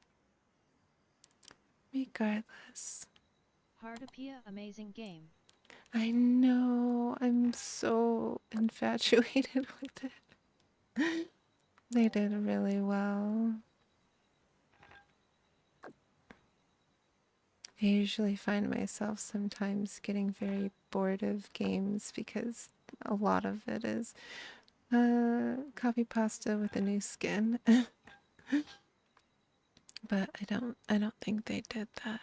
regardless. Heartopia, amazing game. I know, I'm so infatuated with it. They did really well. I usually find myself sometimes getting very bored of games because a lot of it is copy pasta with a new skin. But I don't think they did that.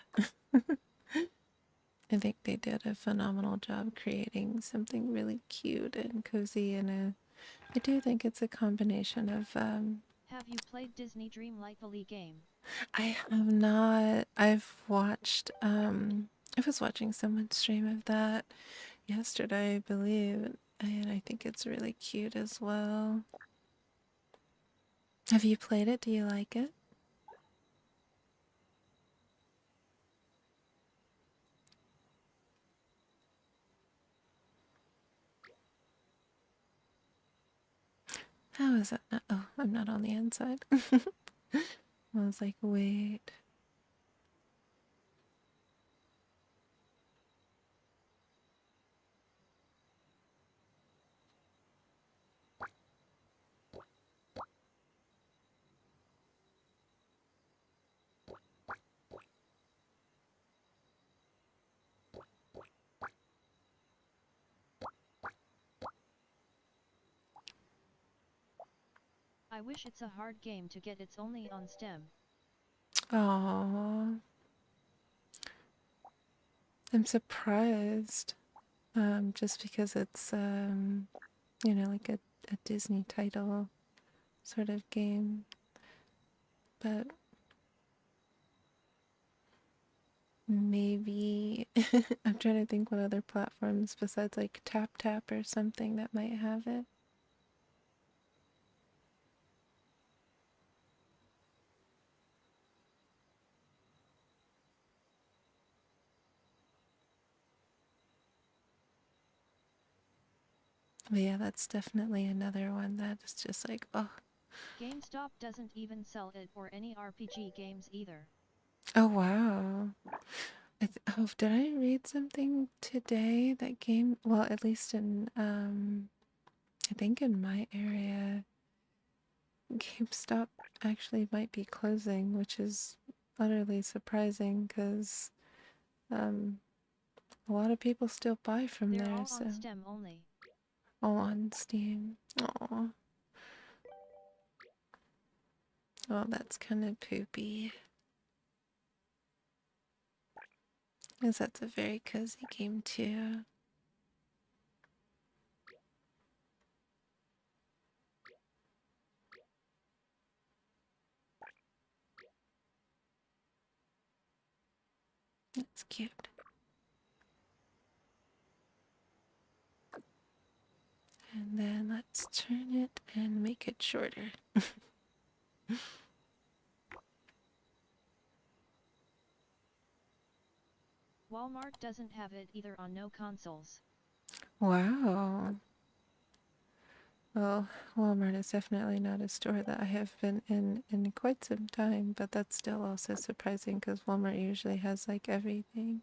I think they did a phenomenal job creating something really cute and cozy, and I do think it's a combination of Have you played Disney Dreamlightly game? I have not. I've watched I was watching someone stream of that yesterday, I believe, and I think it's really cute as well. Have you played it? Do you like it? is that not? Oh, I'm not on the inside. I was like, wait. I wish it's a hard game to get, it's only on Steam. Oh, I'm surprised. Just because it's you know, like a Disney title sort of game. But maybe I'm trying to think what other platforms besides like Tap Tap or something that might have it. But yeah, that's definitely another one that's just like, oh, GameStop doesn't even sell it or any RPG games either. oh wow. Oh, did I read something today that game? Well, at least in I think in my area, GameStop actually might be closing, which is utterly surprising because um a lot of people still buy from They're there, all on so Steam only. all on Steam. Oh, well, that's kind of poopy. Because that's a very cozy game too. That's cute. And then let's turn it and make it shorter. Walmart doesn't have it either on no consoles. Wow. Well, Walmart is definitely not a store that I have been in quite some time, but that's still also surprising because Walmart usually has like everything.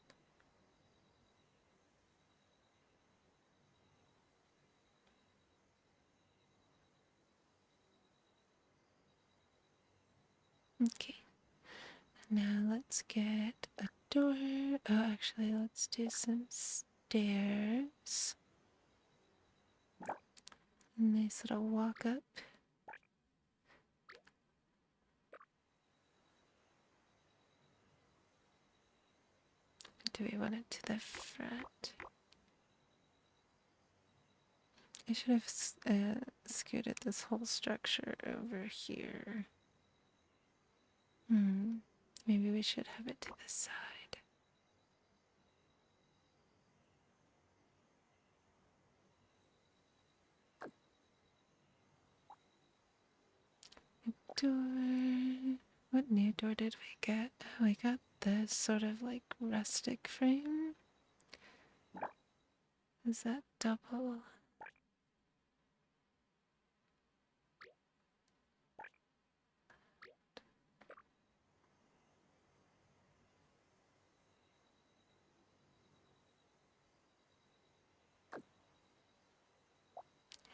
Okay, now let's get a door. Oh, actually, let's do some stairs. Nice little walk up. Do we want it to the front? I should have scooted this whole structure over here. Maybe we should have it to the side. Door. What new door did we get? We got this sort of like rustic frame. Is that double?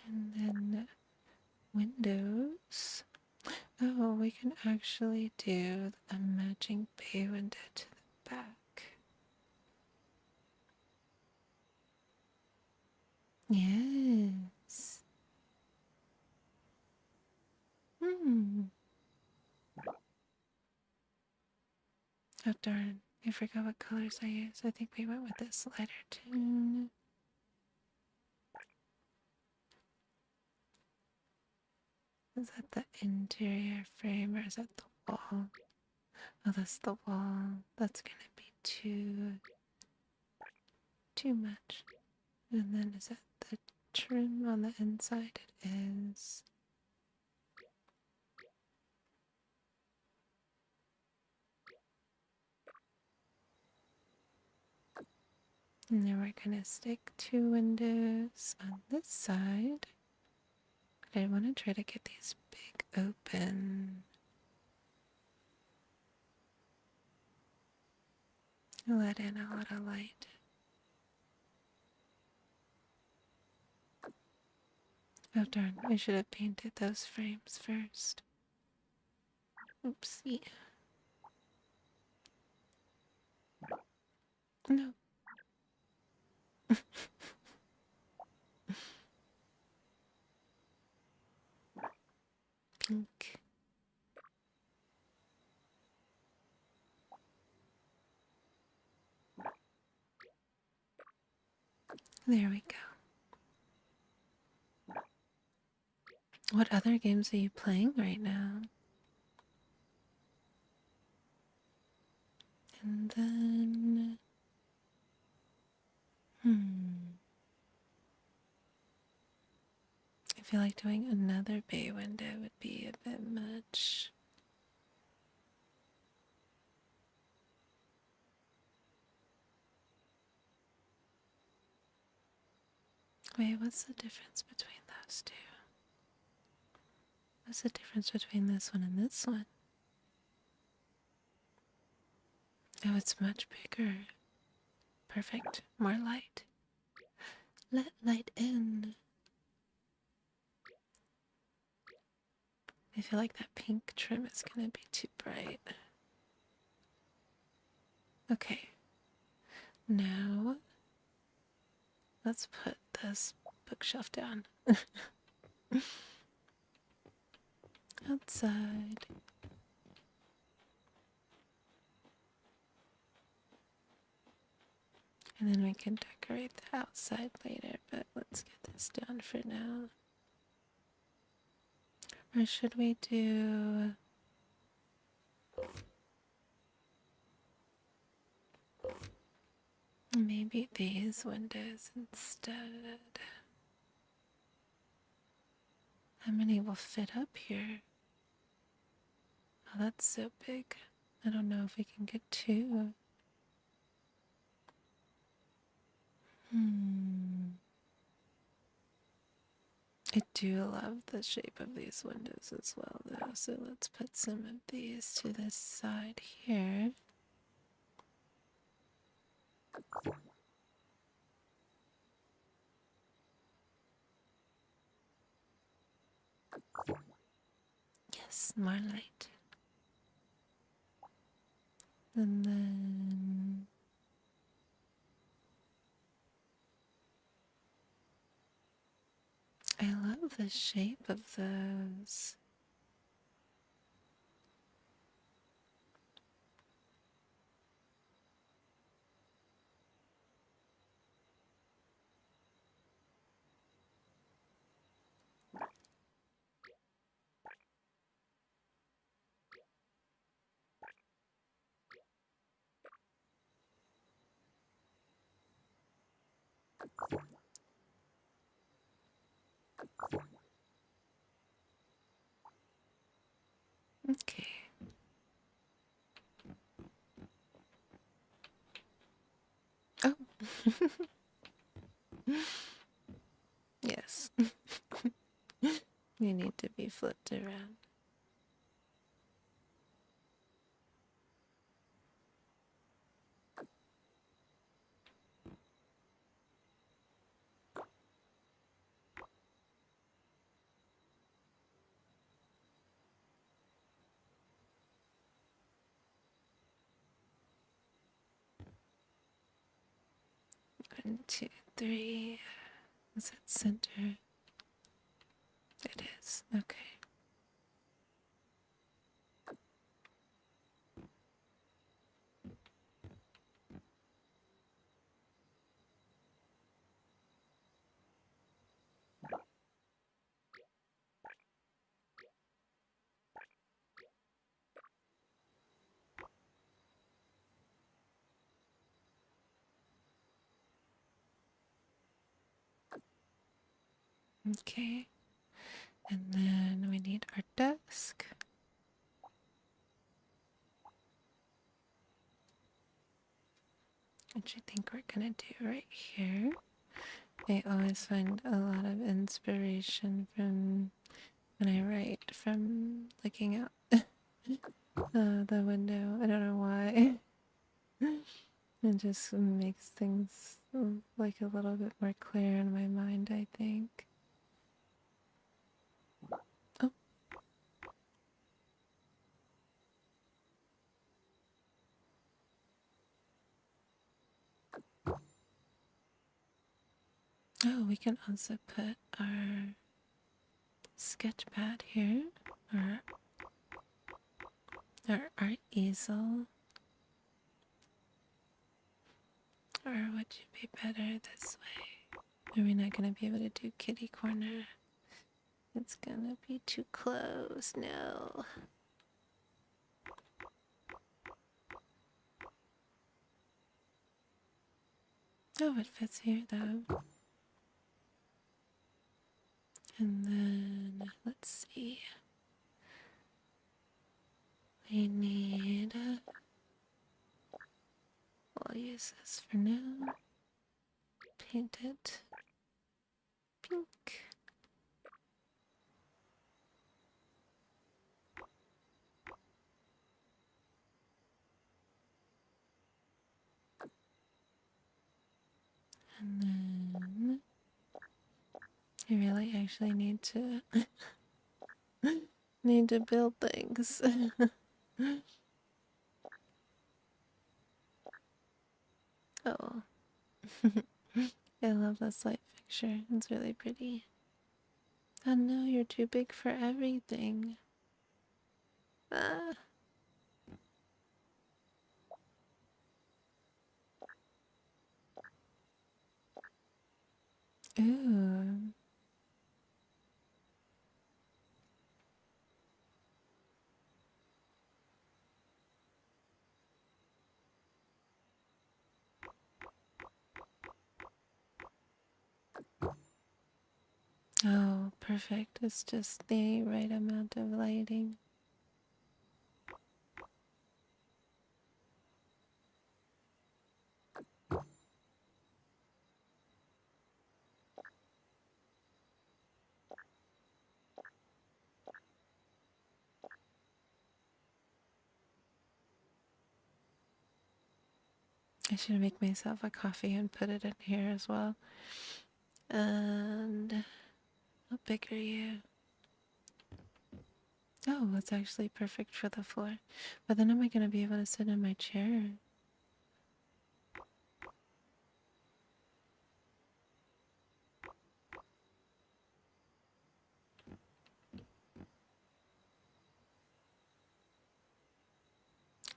And then windows. Oh, we can actually do a matching bay window to the back. Yes. Hmm. Oh darn, I forgot what colors I used. I think we went with this lighter tone. Is that the interior frame or is that the wall? Oh, that's the wall. That's gonna be too much. And then is that the trim on the inside? It is. And then we're gonna stick two windows on this side. But I want to try to get these big open. Let in a lot of light. Oh darn, I should have painted those frames first. Oopsie. No. Pink. There we go. What other games are you playing right now? And then... I feel like doing another bay window would be a bit much. Wait, what's the difference between those two? What's the difference between this one and this one? Oh, it's much bigger. Perfect. More light. Let light in. I feel like that pink trim is gonna be too bright. Okay. Now, let's put this bookshelf down. Outside. And then we can decorate the outside later, but let's get this down for now. Or should we do... maybe these windows instead? How many will fit up here? Oh, that's so big. I don't know if we can get two. I do love the shape of these windows as well, though, so let's put some of these to this side here. Yes, more light. And then... I love the shape of those. Okay. Oh. Yes. You need to be flipped around. One, two, three. Is that center? It is. Okay. Okay. And then we need our desk. Which I think we're gonna do right here. I always find a lot of inspiration from when I write from looking out the window. I don't know why. It just makes things like a little bit more clear in my mind, I think. Oh, oh, we can also put our sketch pad here, or our easel. Or would you be better this way? Are we not going to be able to do kitty corner? It's gonna be too close. No. Oh, it fits here though. And then let's see. We need. We'll use this for now. Paint it pink. And then I really actually need to build things. Oh. I love this light fixture. It's really pretty. Oh no, you're too big for everything. Ah. Ooh. Oh, perfect. It's just the right amount of lighting. I should make myself a coffee and put it in here as well. And how big are you? Oh, it's actually perfect for the floor. But then am I going to be able to sit in my chair?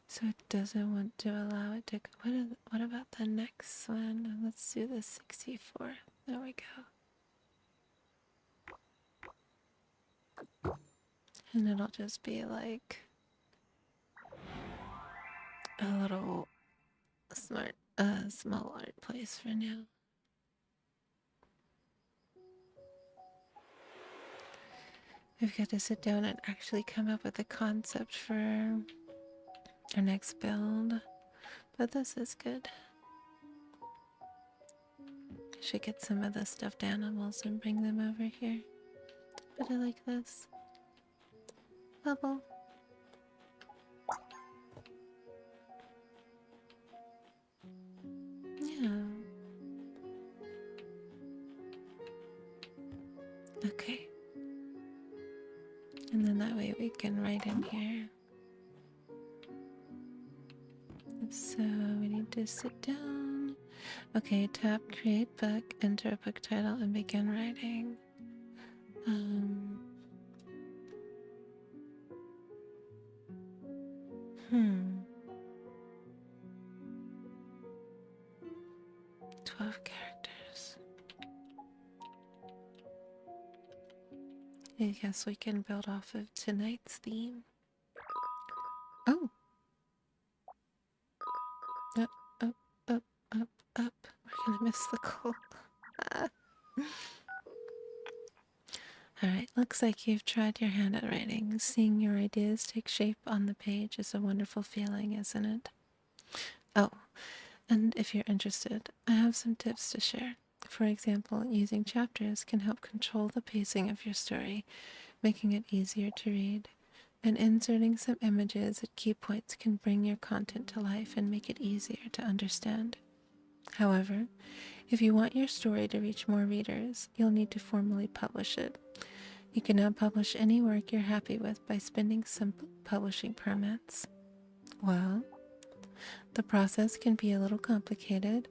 So it doesn't want to allow it to go. What about the next one? Let's do the 64. There we go. And it'll just be like a little small art place for now. We've got to sit down and actually come up with a concept for our next build. But this is good. Should get some of the stuffed animals and bring them over here. But I like this. Bubble. Yeah. Okay. And then that way we can write in here. So we need to sit down. Okay, tap create book, enter a book title, and begin writing. 12 characters. I guess we can build off of tonight's theme. Oh! Up, up, up, up, up. We're gonna miss the call. Alright, looks like you've tried your hand at writing. Seeing your ideas take shape on the page is a wonderful feeling, isn't it? Oh, and if you're interested, I have some tips to share. For example, using chapters can help control the pacing of your story, making it easier to read, and inserting some images at key points can bring your content to life and make it easier to understand. However, if you want your story to reach more readers, you'll need to formally publish it. You can now publish any work you're happy with by spending some publishing permits. Well, the process can be a little complicated,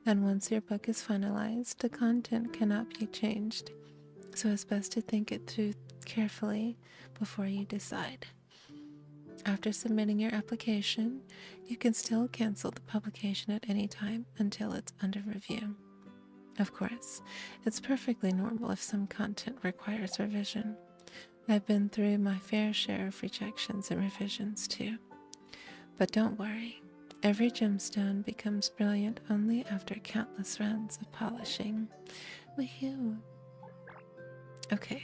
and once your book is finalized, the content cannot be changed, so it's best to think it through carefully before you decide. After submitting your application, you can still cancel the publication at any time until it's under review. Of course, it's perfectly normal if some content requires revision. I've been through my fair share of rejections and revisions too. But don't worry, every gemstone becomes brilliant only after countless rounds of polishing. Woohoo! Okay,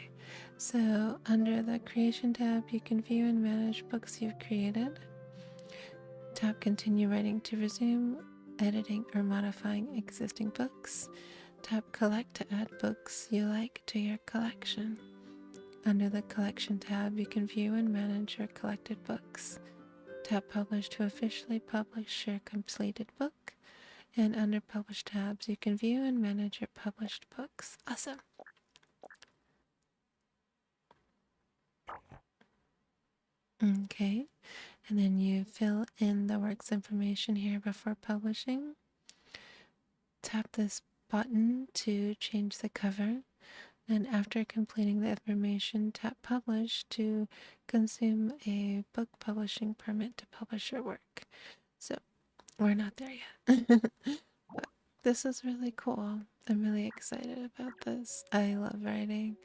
so under the Creation tab, you can view and manage books you've created. Tap Continue Writing to resume editing or modifying existing books. Tap Collect to add books you like to your collection. Under the Collection tab, you can view and manage your collected books. Tap Publish to officially publish your completed book. And under Publish tabs, you can view and manage your published books. Awesome! Okay, and then you fill in the work's information here before publishing. Tap this button to change the cover, and after completing the information, tap Publish to consume a book publishing permit to publish your work. So, we're not there yet. But this is really cool. I'm really excited about this. I love writing.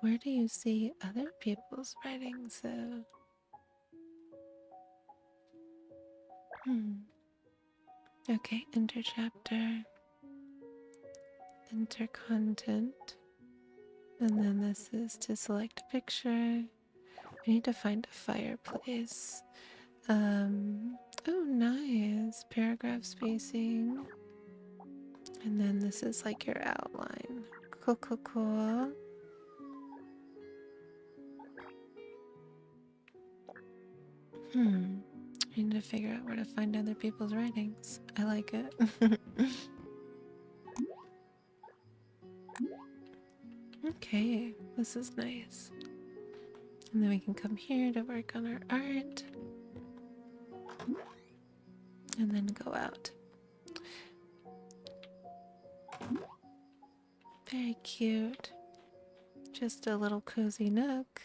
Where do you see other people's writing? So, okay, enter chapter, enter content, and then this is to select a picture. We need to find a fireplace. Oh, nice. Paragraph spacing. And then this is like your outline. Cool, cool, cool. I need to figure out where to find other people's writings. I like it. Okay, this is nice. And then we can come here to work on our art. And then go out. Very cute. Just a little cozy nook.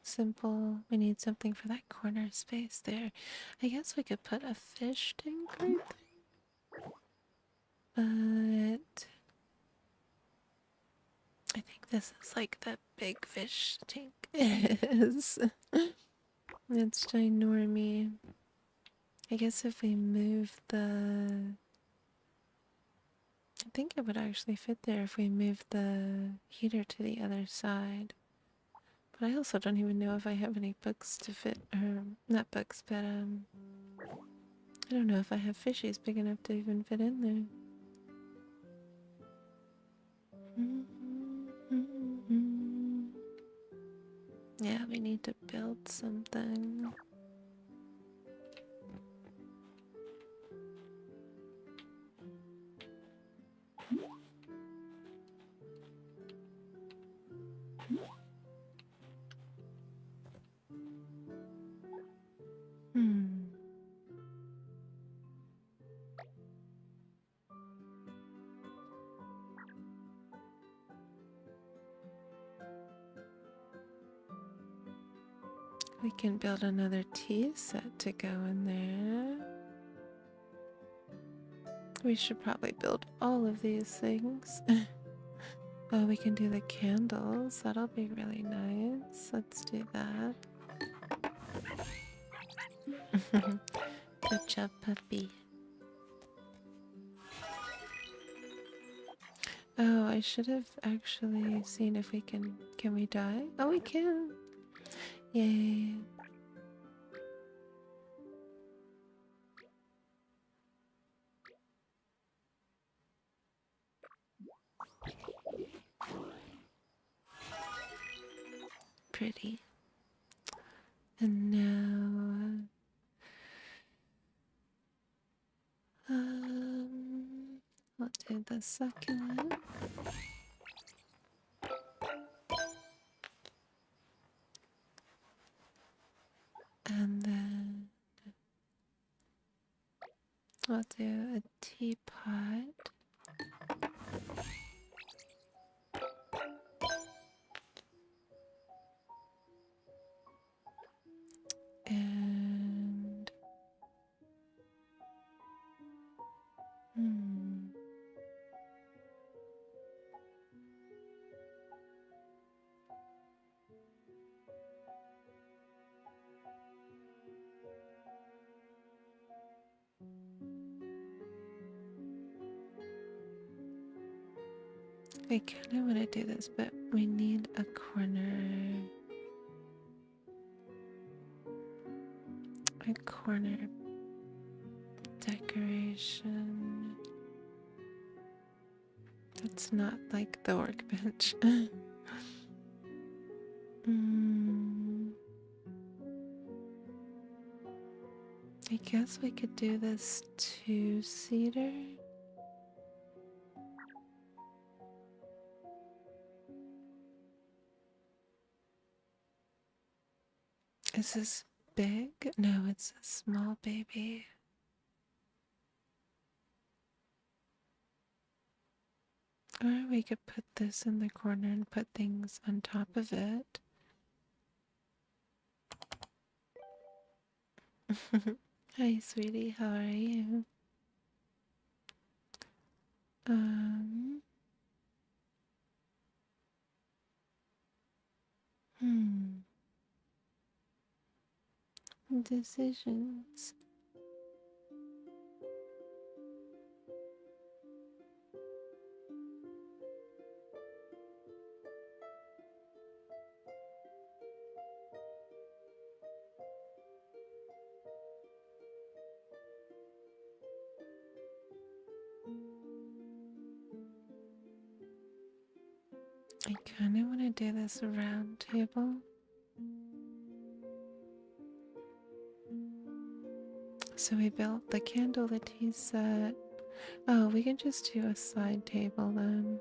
Simple. We need something for that corner space there. I guess we could put a fish tank right there. But I think this is like the big fish tank is. It's ginormy. I guess if we move the... I think it would actually fit there if we move the heater to the other side. But I also don't even know if I have any books to fit, or not books, but I don't know if I have fishies big enough to even fit in there. Yeah, we need to build something. We can build another tea set to go in there. We should probably build all of these things. Oh, we can do the candles. That'll be really nice. Let's do that. Good job, puppy. Oh, I should have actually seen if we can... Can we die? Oh, we can! Yay. pretty. And now, I'll do the succulent. And then I'll do a teapot. And I kind of want to do this, but we need a corner decoration. It's not like the workbench. I guess we could do this two-seater. Is this big? No, it's a small baby. Or we could put this in the corner and put things on top of it. Hi, sweetie. How are you? Decisions. I kind of want to do this round table. So we built the candle, the tea set. Oh, we can just do a side table then.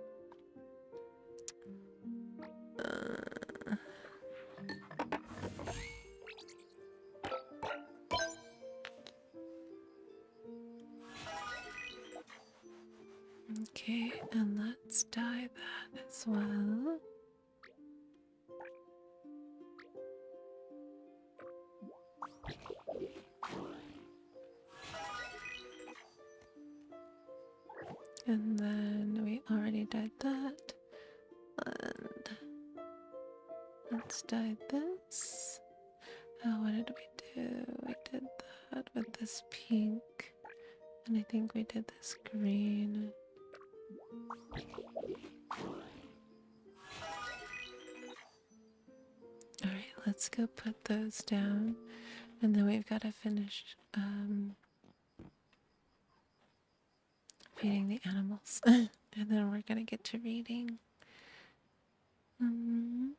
Okay, and let's dye that as well. And then we already dyed that. And let's dye this. Oh, what did we do? We did that with this pink. And I think we did this green. Alright, let's go put those down. And then we've got to finish feeding the animals. And then we're gonna get to reading. Our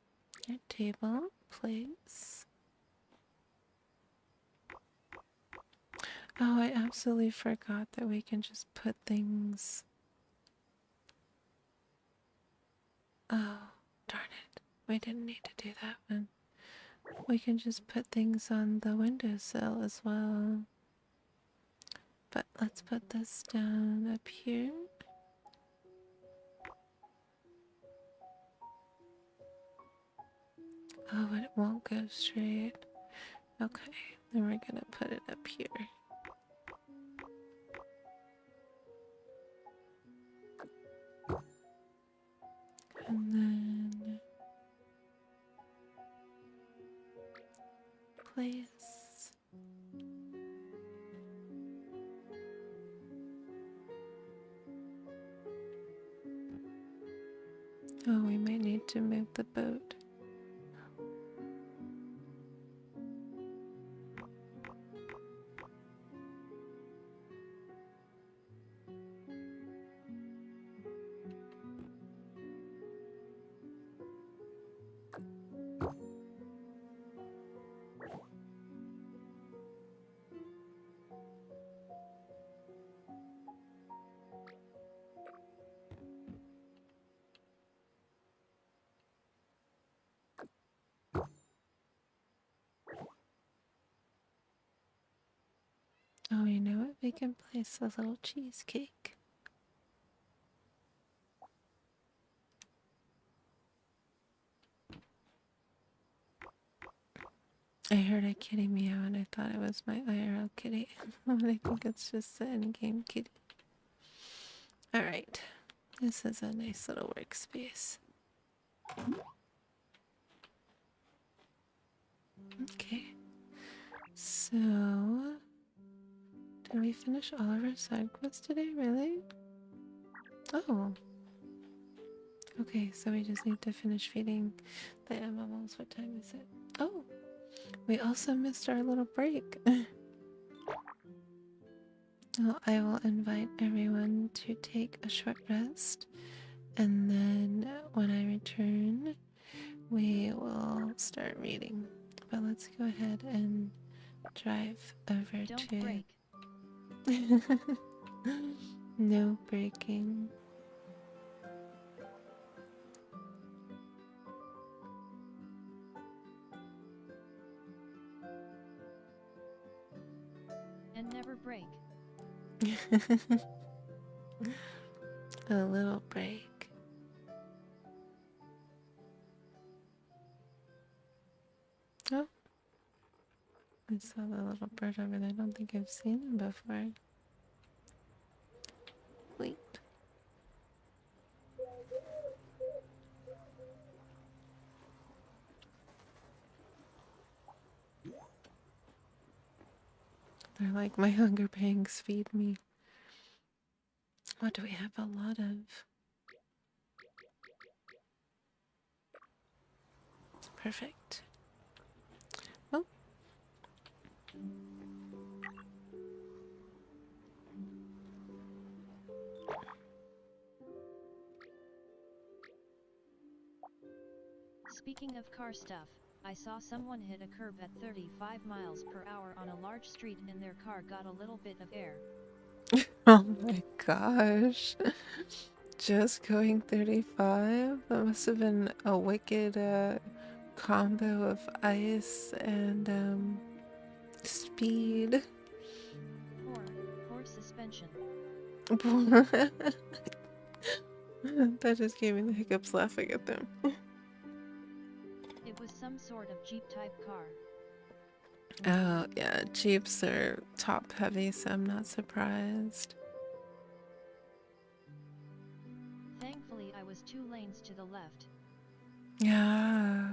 table, place. Oh, I absolutely forgot that we can just put things. Oh, darn it. We didn't need to do that one. We can just put things on the windowsill as well. But let's put this down up here. Oh, but it won't go straight. Okay, then we're gonna put it up here. And then place. Oh, we might need to move the boat. we can place a little cheesecake. I heard a kitty meow and I thought it was my IRL kitty. I think it's just the in-game kitty. Alright, this is a nice little workspace. Okay, so did we finish all of our side quests today, really? Oh, okay, so we just need to finish feeding the animals. What time is it? Oh, we also missed our little break. Well, I will invite everyone to take a short rest, and then when I return, we will start reading. But let's go ahead and drive over Don't to... break. No breaking. And never break. A little break. Oh, I saw the little bird over there. I don't think I've seen him before. Wait. They're like my hunger pangs feed me. What do we have a lot of? Perfect. Oh. Speaking of car stuff, I saw someone hit a curb at 35 miles per hour on a large street and their car got a little bit of air. Oh my gosh. Just going 35? That must have been a wicked combo of ice and speed. Poor suspension. That just gave me the hiccups laughing at them. It was some sort of Jeep type car. Oh yeah, Jeeps are top heavy, so I'm not surprised. Thankfully I was 2 lanes to the left. Yeah.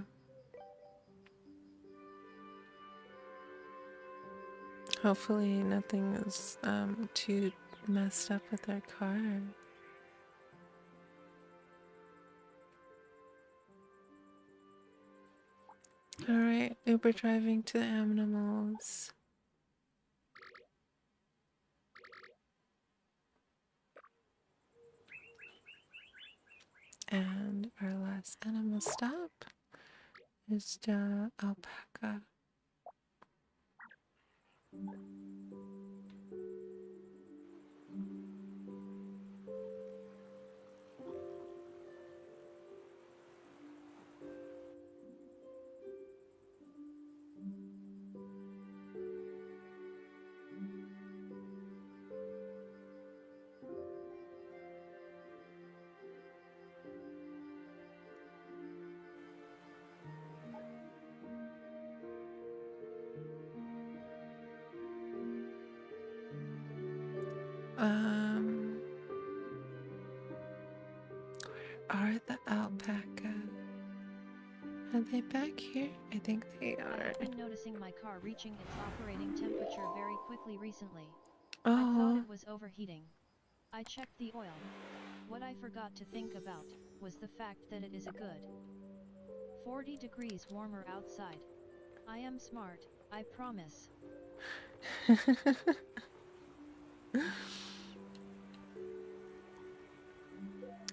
Hopefully nothing is too messed up with their car. Alright, Uber driving to the animals. And our last animal stop is the alpaca. Where are the alpaca? Are they back here? I think they are. I've been noticing my car reaching its operating temperature very quickly recently. Oh. I thought it was overheating. I checked the oil. What I forgot to think about was the fact that it is a good 40 degrees warmer outside. I am smart, I promise.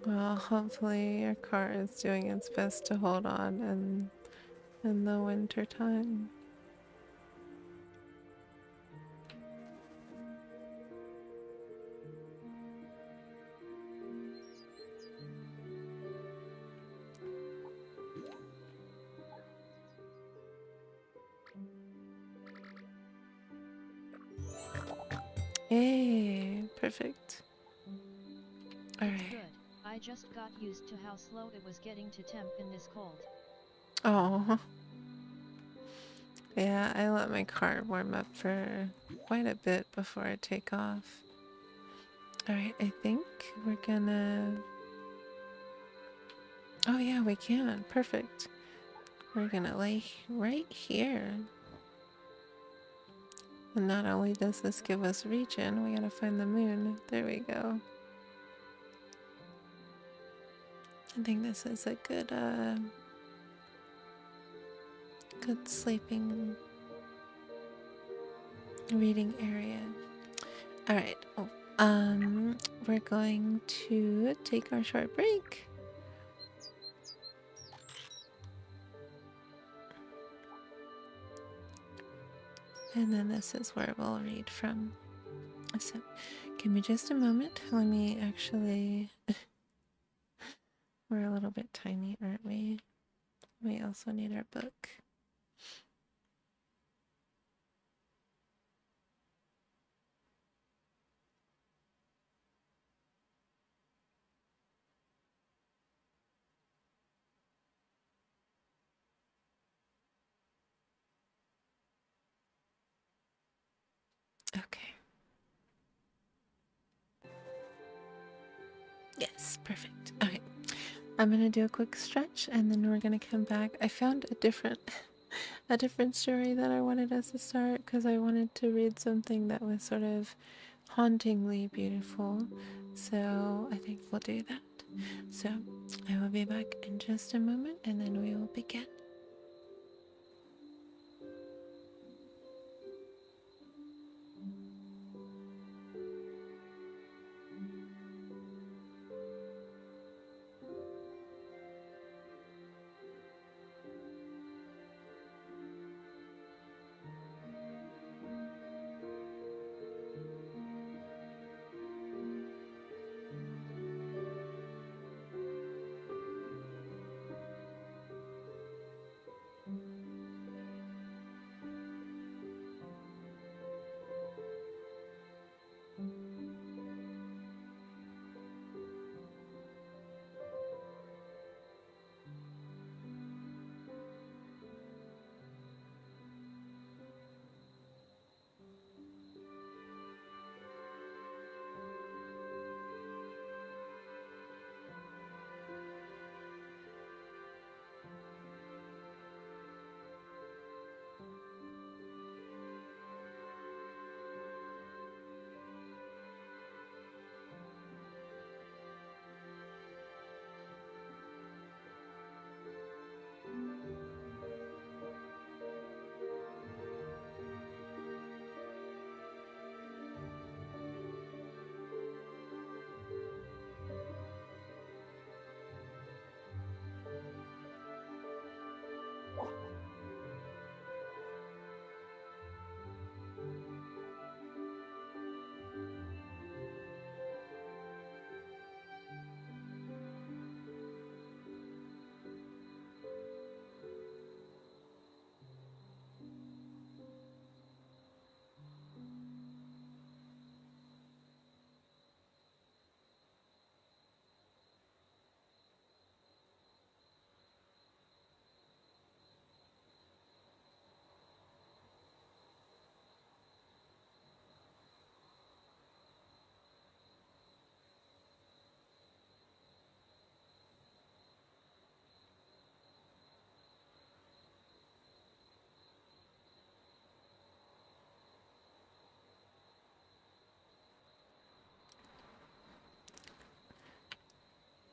Well, hopefully your car is doing its best to hold on in the winter time. Yay, perfect. Alright. Good. I just got used to how slow it was getting to temp in this cold. Oh. Yeah, I let my car warm up for quite a bit before I take off. Alright, I think we're gonna... Oh yeah, we can. Perfect. We're gonna lay right here. And not only does this give us region, we gotta find the moon. There we go. I think this is a good sleeping reading area. Alright. Oh, we're going to take our short break. And then this is where we'll read from. So, give me just a moment. Let me actually... We're a little bit tiny, aren't we? We also need our book. Okay. Yes, perfect. Okay. I'm gonna do a quick stretch and then we're gonna come back. I found a different a different story that I wanted us to start because I wanted to read something that was sort of hauntingly beautiful. So I think we'll do that. So I will be back in just a moment and then we will begin.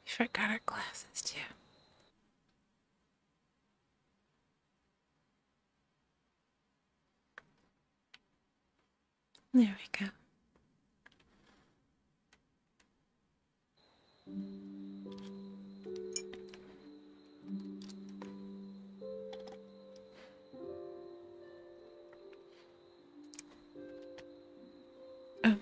We forgot our glasses too. There we go. Oh.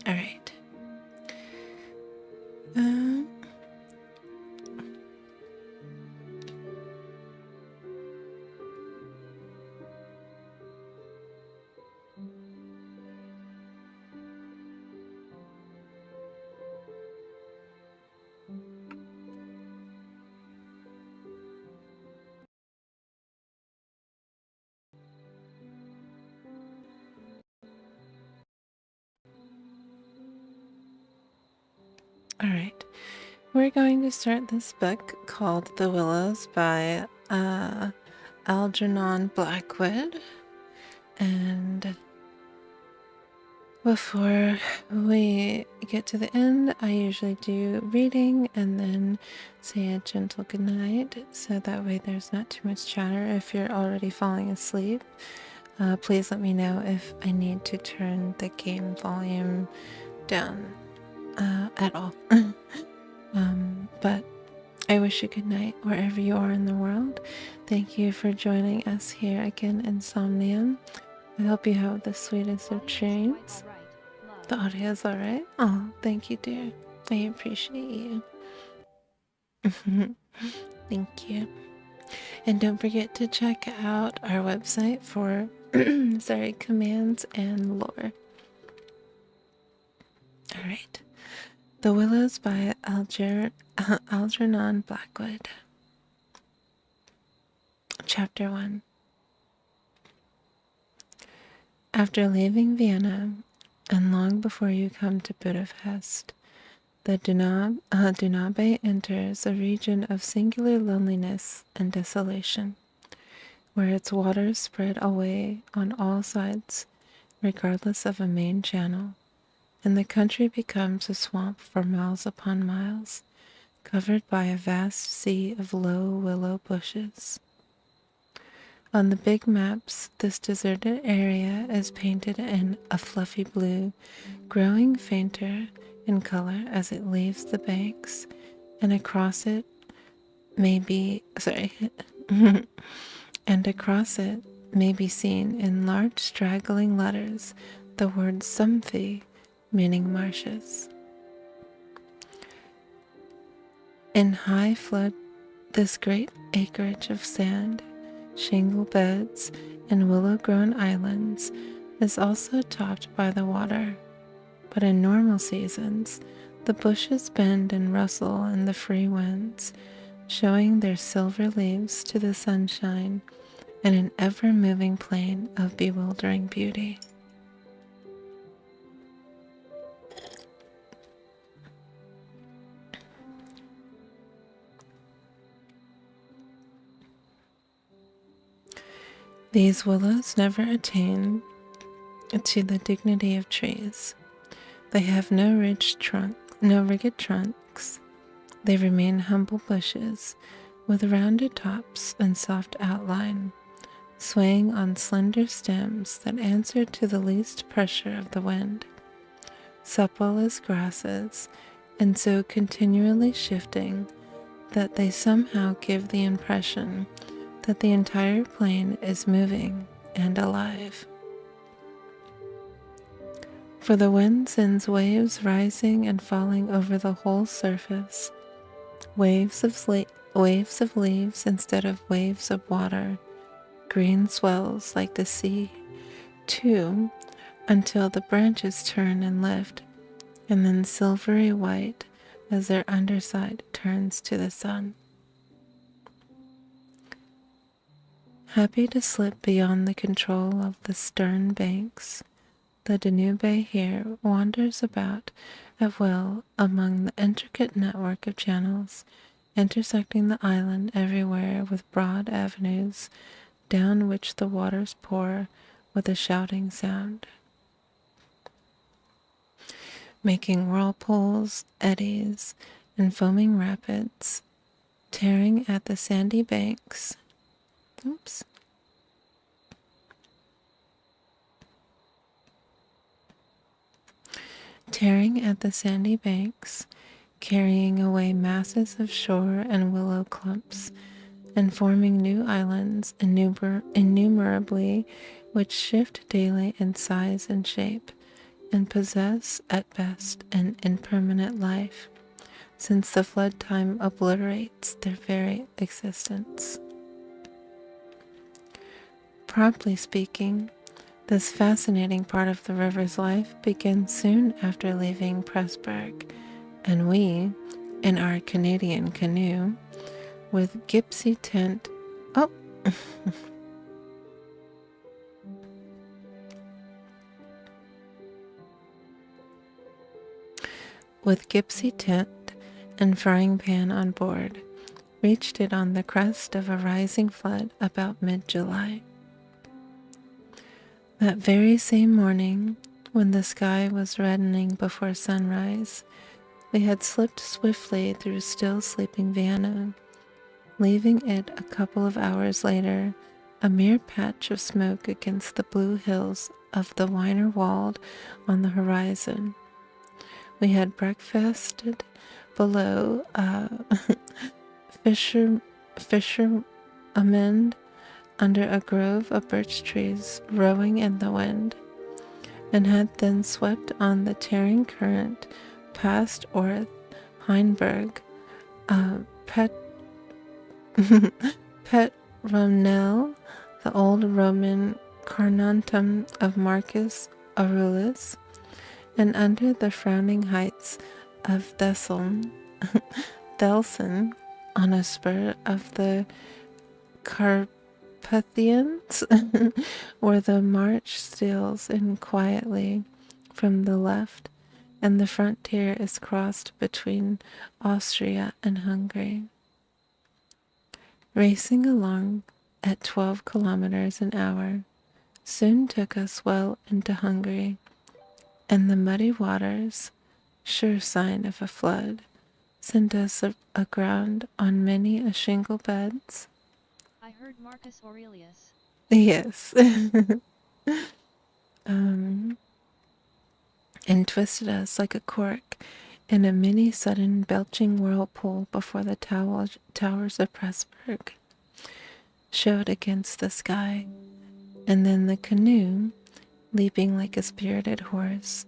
All right. Alright, we're going to start this book called The Willows by Algernon Blackwood. And before we get to the end, I usually do reading and then say a gentle goodnight, so that way there's not too much chatter. If you're already falling asleep, please let me know if I need to turn the game volume down at all. But I wish you good night wherever you are in the world. Thank you for joining us here again in Somnium. I hope you have the sweetest of dreams. The audio is alright? Oh, thank you, dear. I appreciate you. Thank you. And don't forget to check out our website for commands and lore. Alright. The Willows by Algernon Blackwood. Chapter 1. After leaving Vienna, and long before you come to Budapest, the Danube enters a region of singular loneliness and desolation, where its waters spread away on all sides, regardless of a main channel, and the country becomes a swamp for miles upon miles, covered by a vast sea of low willow bushes. On the big maps, this deserted area is painted in a fluffy blue, growing fainter in color as it leaves the banks, and across it may be seen in large straggling letters the word Somthi, meaning marshes. In high flood, this great acreage of sand, shingle beds, and willow-grown islands is also topped by the water, but in normal seasons, the bushes bend and rustle in the free winds, showing their silver leaves to the sunshine in an ever-moving plain of bewildering beauty. These willows never attain to the dignity of trees. They have no rigged trunks. They remain humble bushes with rounded tops and soft outline, swaying on slender stems that answer to the least pressure of the wind, supple as grasses, and so continually shifting that they somehow give the impression that the entire plain is moving and alive. For the wind sends waves rising and falling over the whole surface, waves of leaves instead of waves of water, green swells like the sea, too, until the branches turn and lift, and then silvery white as their underside turns to the sun. Happy to slip beyond the control of the stern banks, the Danube here wanders about at will among the intricate network of channels, intersecting the island everywhere with broad avenues down which the waters pour with a shouting sound, making whirlpools, eddies, and foaming rapids, tearing at the sandy banks. Tearing at the sandy banks, carrying away masses of shore and willow clumps, and forming new islands innumerably, which shift daily in size and shape, and possess at best an impermanent life, since the flood time obliterates their very existence. Promptly speaking, this fascinating part of the river's life begins soon after leaving Pressburg, and we, in our Canadian canoe, with gypsy tent, with gypsy tent and frying pan on board, reached it on the crest of a rising flood about mid-July. That very same morning, when the sky was reddening before sunrise, we had slipped swiftly through still sleeping Vienna, leaving it a couple of hours later a mere patch of smoke against the blue hills of the Wienerwald on the horizon. We had breakfasted below fishermen under a grove of birch trees rowing in the wind, and had then swept on the tearing current past Orth, Heinberg, Pet Petronell, the old Roman Carnuntum of Marcus Aurelius, and under the frowning heights of Delson, on a spur of the Carpathians, where the march steals in quietly from the left, and the frontier is crossed between Austria and Hungary. Racing along at 12 kilometers an hour soon took us well into Hungary, and the muddy waters, sure sign of a flood, sent us aground on many a shingle beds. I heard Marcus Aurelius. Yes. And twisted us like a cork in a many sudden belching whirlpool before the towers of Pressburg showed against the sky, and then the canoe, leaping like a spirited horse,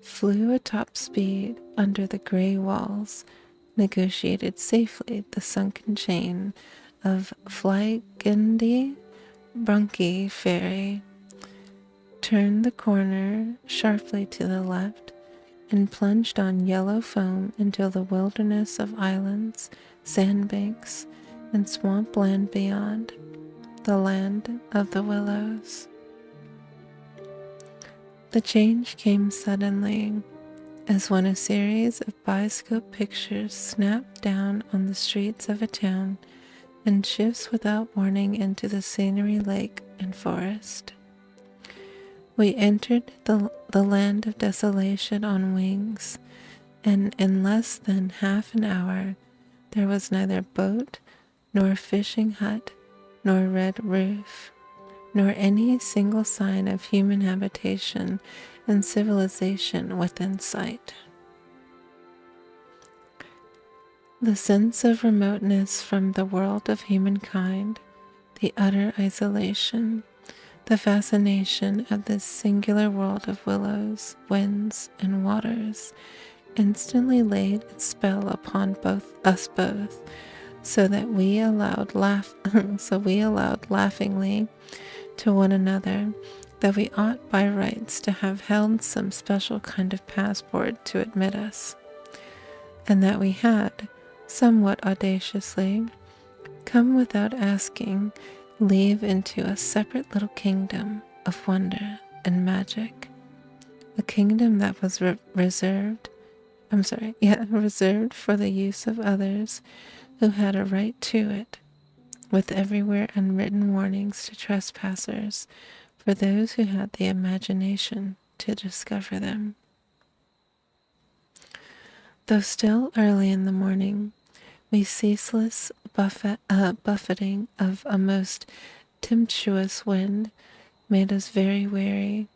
flew at top speed under the gray walls, negotiated safely the sunken chain of Flygendi Brunke ferry, turned the corner sharply to the left, and plunged on yellow foam into the wilderness of islands, sandbanks, and swamp land beyond, the land of the willows. The change came suddenly, as when a series of bioscope pictures snapped down on the streets of a town and shifts without warning into the scenery, lake, and forest. We entered the land of desolation on wings, and in less than half an hour there was neither boat, nor fishing hut, nor red roof, nor any single sign of human habitation and civilization within sight. The sense of remoteness from the world of humankind, the utter isolation, the fascination of this singular world of willows, winds, and waters instantly laid its spell upon us both, so we allowed laughingly to one another that we ought by rights to have held some special kind of passport to admit us, and that we had, somewhat audaciously, come without asking leave into a separate little kingdom of wonder and magic, a kingdom that was reserved for the use of others who had a right to it, with everywhere unwritten warnings to trespassers for those who had the imagination to discover them. Though still early in the morning, we ceaseless buffeting of a most tempestuous wind made us very weary,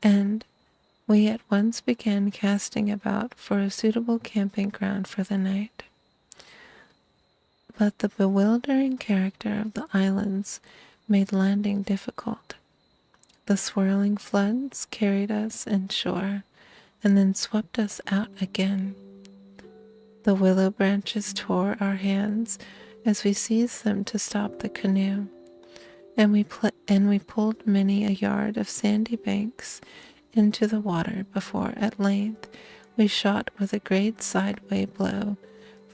and we at once began casting about for a suitable camping ground for the night. But the bewildering character of the islands made landing difficult. The swirling floods carried us inshore and then swept us out again. The willow branches tore our hands as we seized them to stop the canoe, and we pulled many a yard of sandy banks into the water before at length we shot with a great sideway blow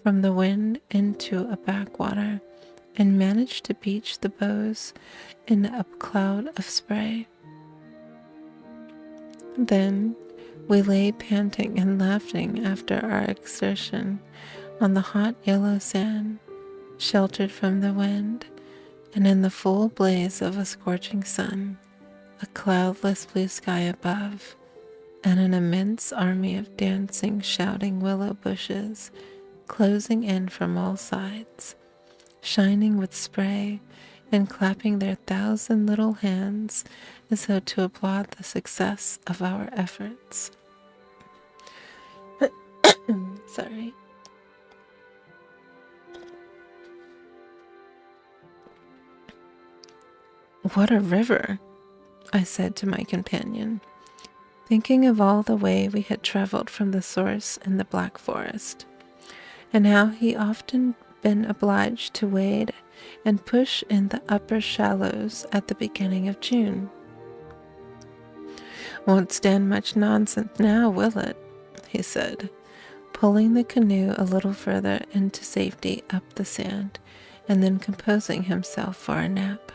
from the wind into a backwater and managed to beach the bows in a cloud of spray. Then, We lay panting and laughing after our exertion on the hot yellow sand, sheltered from the wind, and in the full blaze of a scorching sun, a cloudless blue sky above, and an immense army of dancing, shouting willow bushes closing in from all sides, shining with spray and clapping their 1,000 little hands as though to applaud the success of our efforts. Sorry. What a river, I said to my companion, thinking of all the way we had traveled from the source in the Black Forest, and how he often been obliged to wade and push in the upper shallows at the beginning of June. Won't stand much nonsense now, will it? He said, pulling the canoe a little further into safety up the sand, and then composing himself for a nap.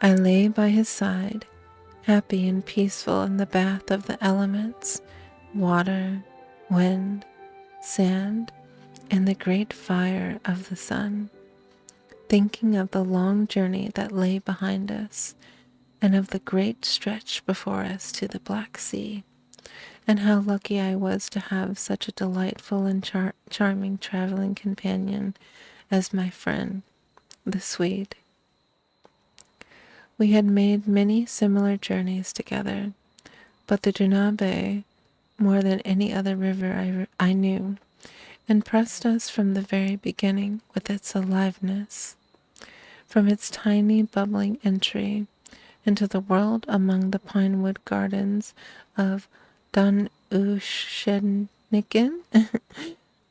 I lay by his side, happy and peaceful in the bath of the elements, water, wind, sand, and the great fire of the sun, thinking of the long journey that lay behind us, and of the great stretch before us to the Black Sea, and how lucky I was to have such a delightful and charming traveling companion as my friend, the Swede. We had made many similar journeys together, but the Dunabe, more than any other river I knew, impressed us from the very beginning with its aliveness, from its tiny bubbling entry into the world among the pinewood gardens of Don Ushenikin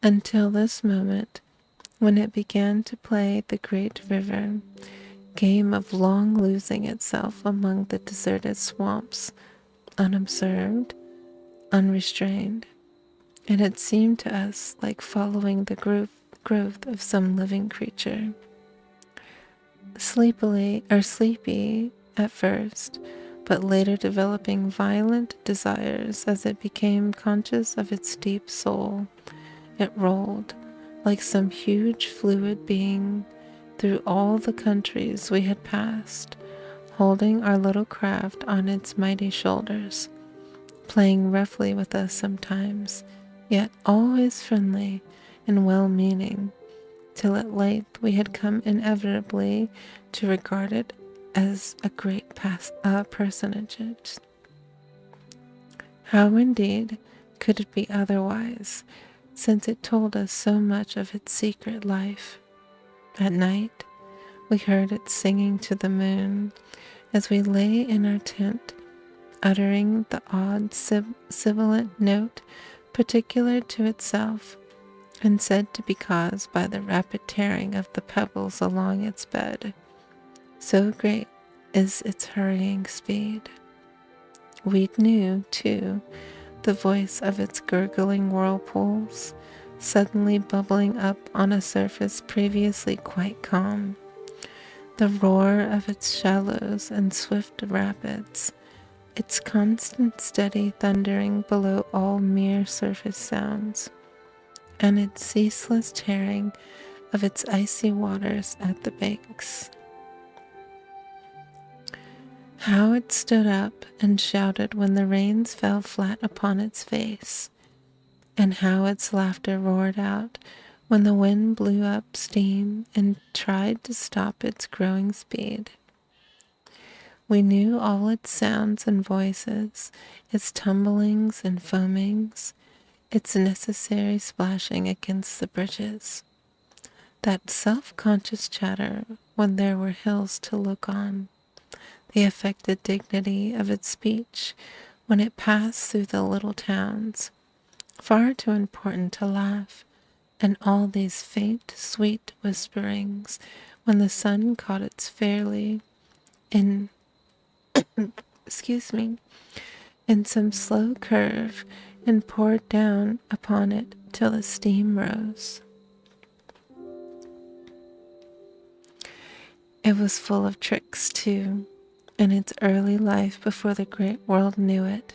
until this moment, when it began to play the great river game of long losing itself among the deserted swamps, unobserved, unrestrained. It had seemed to us like following the growth of some living creature. Sleepy at first, but later developing violent desires as it became conscious of its deep soul, it rolled like some huge fluid being through all the countries we had passed, holding our little craft on its mighty shoulders, playing roughly with us sometimes, yet always friendly and well-meaning, till at length we had come inevitably to regard it as a great personage. How indeed could it be otherwise, since it told us so much of its secret life? At night, we heard it singing to the moon as we lay in our tent, uttering the odd sibilant note particular to itself, and said to be caused by the rapid tearing of the pebbles along its bed. So great is its hurrying speed. We knew, too, the voice of its gurgling whirlpools, suddenly bubbling up on a surface previously quite calm, the roar of its shallows and swift rapids, its constant steady thundering below all mere surface sounds, and its ceaseless tearing of its icy waters at the banks. How it stood up and shouted when the rains fell flat upon its face, and how its laughter roared out when the wind blew up steam and tried to stop its growing speed. We knew all its sounds and voices, its tumblings and foamings, its necessary splashing against the bridges, that self-conscious chatter when there were hills to look on, the affected dignity of its speech when it passed through the little towns, far too important to laugh, and all these faint, sweet whisperings when the sun caught it fairly in, in some slow curve and poured down upon it till the steam rose. It was full of tricks, too, in its early life before the great world knew it.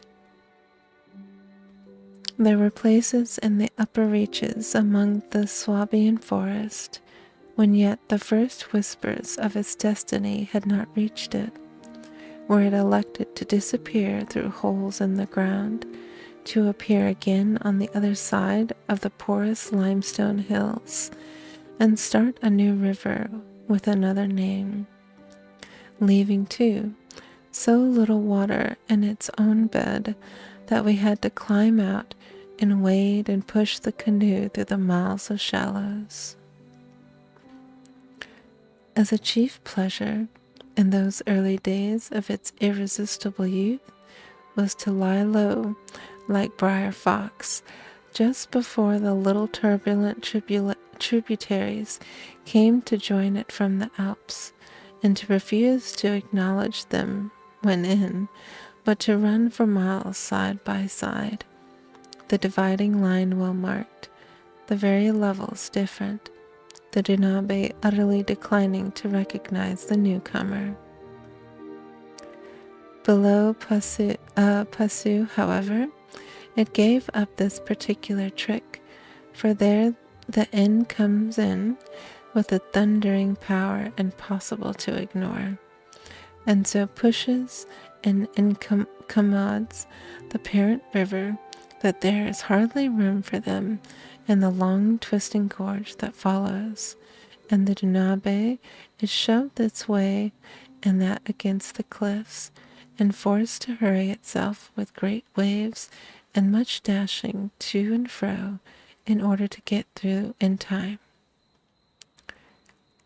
There were places in the upper reaches among the Swabian forest when yet the first whispers of its destiny had not reached it, where it elected to disappear through holes in the ground, to appear again on the other side of the porous limestone hills, and start a new river with another name, leaving, too, so little water in its own bed that we had to climb out and wade and push the canoe through the miles of shallows. As a chief pleasure in those early days of its irresistible youth was to lie low like Briar Fox just before the little turbulent tributaries came to join it from the Alps, and to refuse to acknowledge them when in, but to run for miles side by side, the dividing line well marked, the very levels different, the Dunabe utterly declining to recognize the newcomer. Below Pasu, however, it gave up this particular trick, for there the end comes in with a thundering power impossible to ignore, and so pushes and incommodes the parent river that there is hardly room for them in the long twisting gorge that follows, and the Dunabe is shoved its way and that against the cliffs, and forced to hurry itself with great waves and much dashing to and fro in order to get through in time.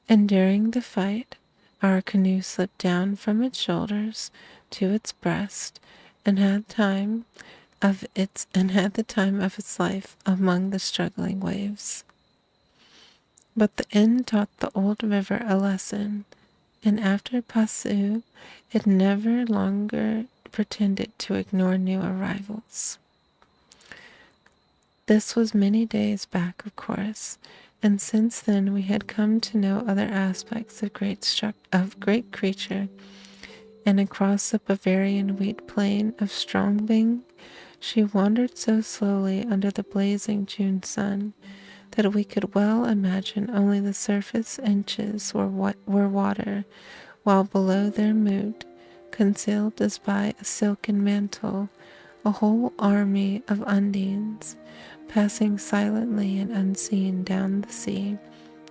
And during the fight, our canoe slipped down from its shoulders to its breast, and had the time of its life among the struggling waves. But the end taught the old river a lesson, and after Pasu, it never longer pretended to ignore new arrivals. This was many days back, of course, and since then we had come to know other aspects of great creature, and across the Bavarian wheat plain of Strongbing, she wandered so slowly under the blazing June sun that we could well imagine only the surface inches were water, while below there moved, concealed as by a silken mantle, a whole army of undines, passing silently and unseen down the sea,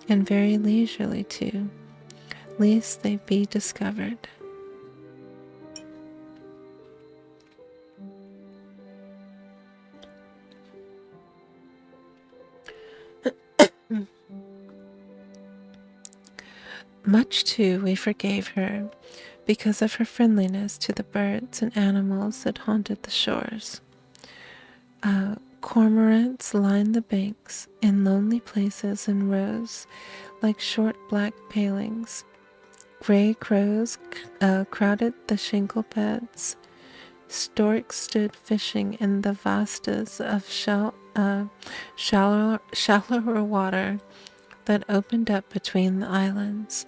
and very leisurely too, lest they be discovered. Much too we forgave her, because of her friendliness to the birds and animals that haunted the shores. Cormorants lined the banks in lonely places in rows, like short black palings. Gray crows crowded the shingle beds. Storks stood fishing in the vastas of shallower water that opened up between the islands,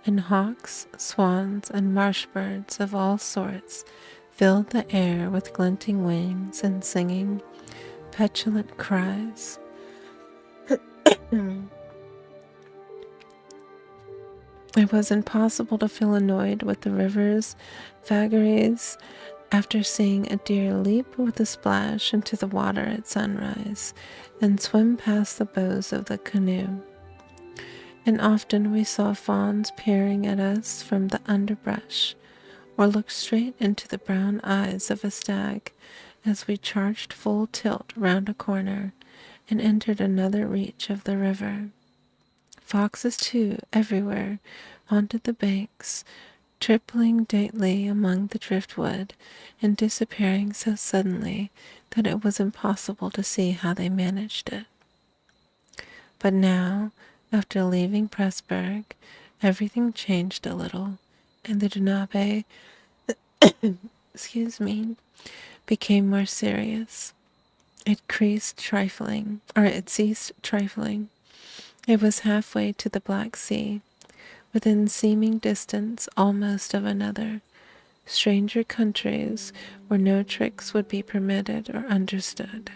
and hawks, swans, and marsh birds of all sorts filled the air with glinting wings and singing petulant cries. It was impossible to feel annoyed with the river's vagaries after seeing a deer leap with a splash into the water at sunrise and swim past the bows of the canoe. And often we saw fawns peering at us from the underbrush, or looked straight into the brown eyes of a stag as we charged full tilt round a corner and entered another reach of the river. Foxes, too, everywhere haunted the banks, tripling daintily among the driftwood and disappearing so suddenly that it was impossible to see how they managed it. But now, after leaving Pressburg, everything changed a little, and the Dunabe, became more serious. It ceased trifling. It was halfway to the Black Sea, within seeming distance almost of another, stranger countries where no tricks would be permitted or understood.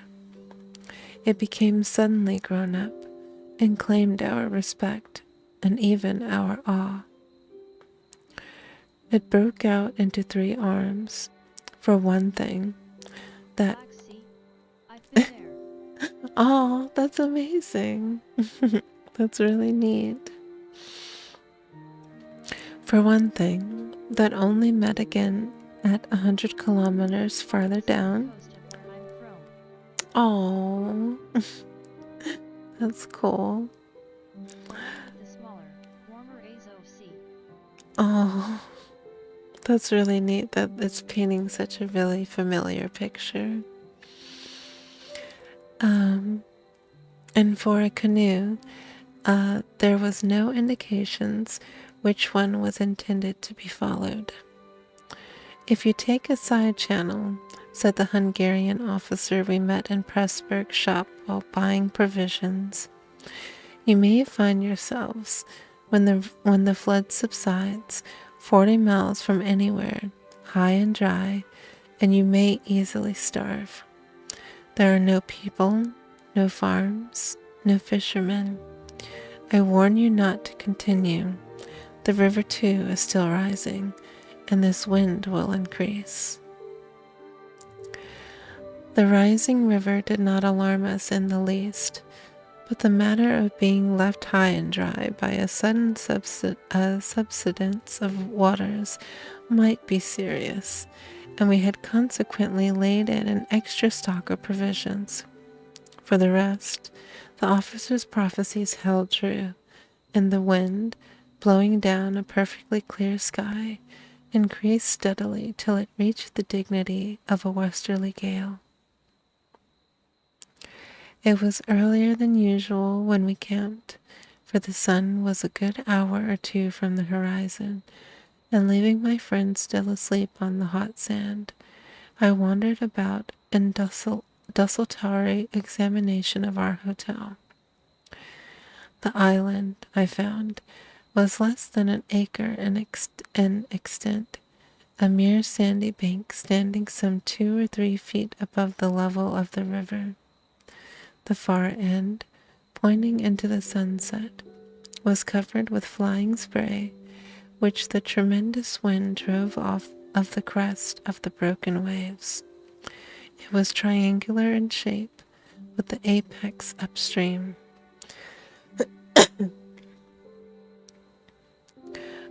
It became suddenly grown up and claimed our respect and even our awe. It broke out into 3 arms. For one thing, that Black Sea? I've been there. oh, that's amazing. That's really neat. For one thing, that only met again at 100 kilometers farther It's off the down. coast of where I'm from. Oh, that's cool. Unlike the smaller, warmer Azov Sea. Oh, that's really neat that it's painting such a really familiar picture. Um, and for a canoe, there was no indications which one was intended to be followed. If you take a side channel, said the Hungarian officer we met in Pressburg's shop while buying provisions, you may find yourselves, when the flood subsides, 40 miles from anywhere, high and dry, and you may easily starve. There are no people, no farms, no fishermen. I warn you not to continue. The river too is still rising, and this wind will increase. The rising river did not alarm us in the least, but the matter of being left high and dry by a sudden subsidence of waters might be serious, and we had consequently laid in an extra stock of provisions. For the rest, the officer's prophecies held true, and the wind, blowing down a perfectly clear sky, increased steadily till it reached the dignity of a westerly gale. It was earlier than usual when we camped, for the sun was a good hour or 2 from the horizon, and leaving my friend still asleep on the hot sand, I wandered about in desultory examination of our hotel. The island, I found, was less than an acre in extent, a mere sandy bank standing some 2 or 3 feet above the level of the river. The far end, pointing into the sunset, was covered with flying spray, which the tremendous wind drove off of the crest of the broken waves. It was triangular in shape, with the apex upstream.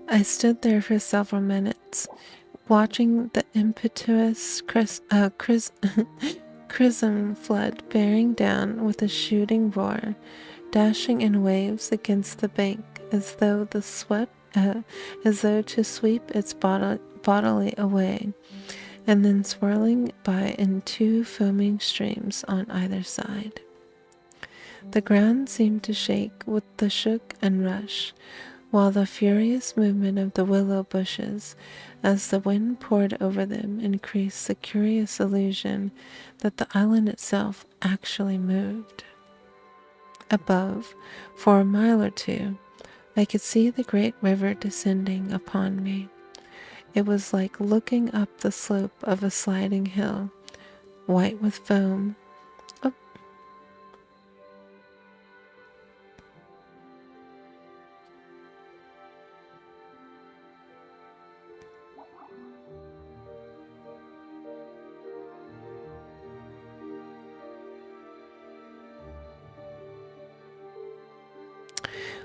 I stood there for several minutes, watching the impetuous chrism flood bearing down with a shooting roar, dashing in waves against the bank as though to sweep its bodily away, and then swirling by in 2 foaming streams on either side. The ground seemed to shake with the shook and rush, while the furious movement of the willow bushes as the wind poured over them increased the curious illusion that the island itself actually moved. Above, for a mile or 2, I could see the great river descending upon me. It was like looking up the slope of a sliding hill, white with foam. Oh,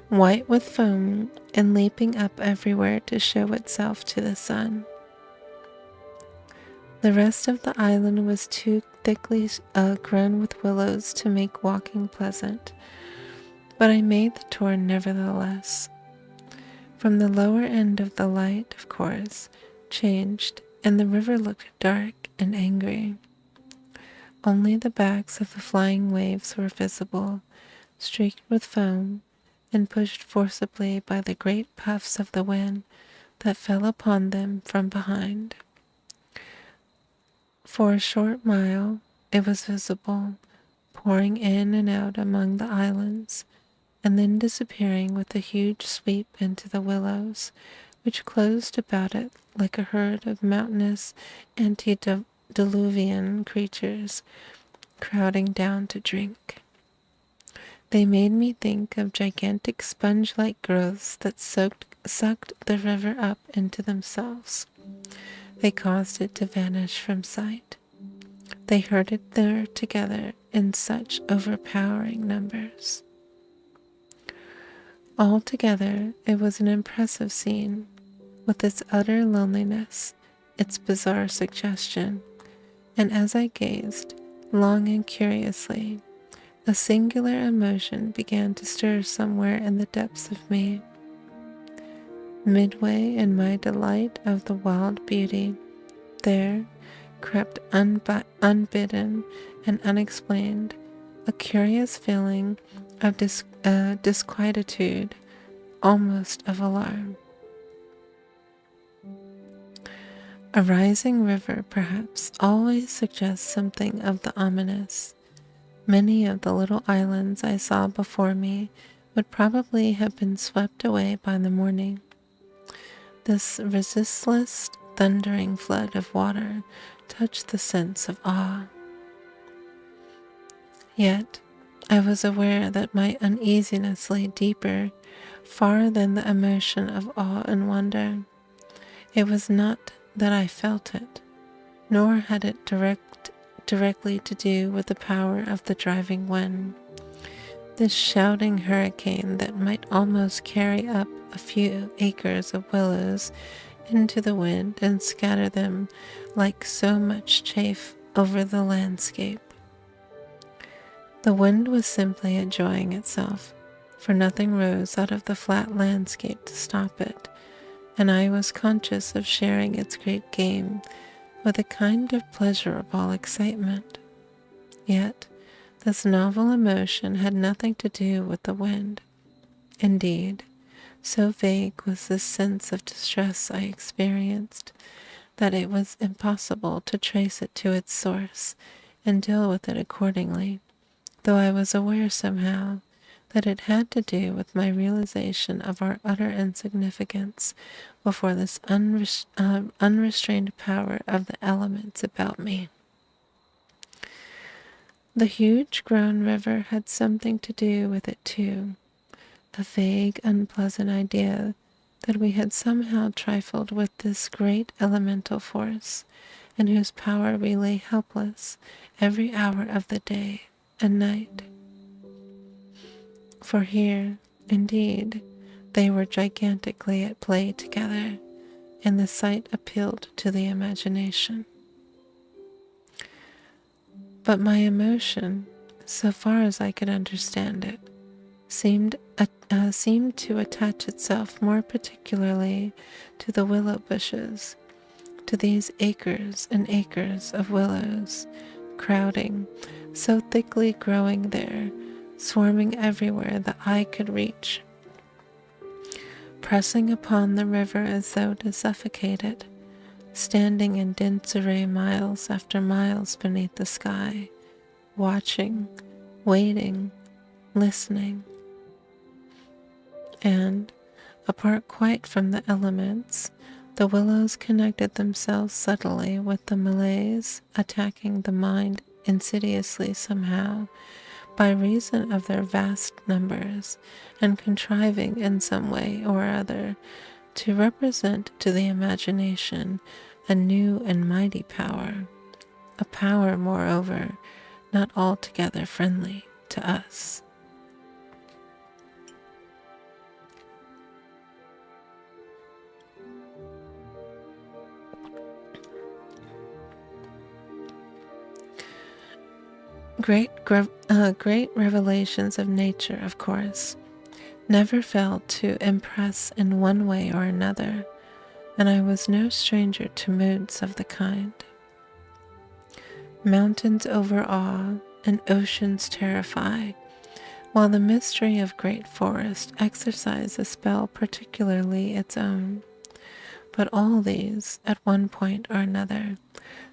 white with foam and leaping up everywhere to show itself to the sun. The rest of the island was too thickly grown with willows to make walking pleasant, but I made the tour nevertheless. From the lower end of the light, of course, changed, and the river looked dark and angry. Only the backs of the flying waves were visible, streaked with foam, and pushed forcibly by the great puffs of the wind that fell upon them from behind. For a short mile it was visible, pouring in and out among the islands, and then disappearing with a huge sweep into the willows, which closed about it like a herd of mountainous antediluvian creatures, crowding down to drink. They made me think of gigantic sponge-like growths that sucked the river up into themselves. They caused it to vanish from sight. They herded there together in such overpowering numbers. Altogether, it was an impressive scene, with its utter loneliness, its bizarre suggestion, and as I gazed, long and curiously, a singular emotion began to stir somewhere in the depths of me. Midway in my delight of the wild beauty, there crept unbidden and unexplained a curious feeling of disquietude, almost of alarm. A rising river, perhaps, always suggests something of the ominous. Many of the little islands I saw before me would probably have been swept away by the morning. This resistless, thundering flood of water touched the sense of awe. Yet, I was aware that my uneasiness lay deeper, far than the emotion of awe and wonder. It was not that I felt it, nor had it directly to do with the power of the driving wind. This shouting hurricane that might almost carry up a few acres of willows into the wind and scatter them like so much chaff over the landscape. The wind was simply enjoying itself, for nothing rose out of the flat landscape to stop it, and I was conscious of sharing its great game with a kind of pleasurable excitement. Yet, this novel emotion had nothing to do with the wind. Indeed, so vague was this sense of distress I experienced that it was impossible to trace it to its source and deal with it accordingly, though I was aware somehow that it had to do with my realization of our utter insignificance before this unrestrained power of the elements about me. The huge grown river had something to do with it too, a vague, unpleasant idea that we had somehow trifled with this great elemental force, in whose power we lay helpless every hour of the day and night. For here, indeed, they were gigantically at play together, and the sight appealed to the imagination. But my emotion, so far as I could understand it, seemed to attach itself more particularly to the willow bushes, to these acres and acres of willows, crowding, so thickly growing there, swarming everywhere the eye could reach, pressing upon the river as though to suffocate it, standing in dense array miles after miles beneath the sky, watching, waiting, listening. And, apart quite from the elements, the willows connected themselves subtly with the malaise, attacking the mind insidiously somehow, by reason of their vast numbers, and contriving in some way or other to represent to the imagination a new and mighty power, a power, moreover, not altogether friendly to us. Great revelations of nature, of course, never failed to impress in one way or another, and I was no stranger to moods of the kind. Mountains overawe and oceans terrify, while the mystery of great forests exercise a spell particularly its own. But all these, at one point or another,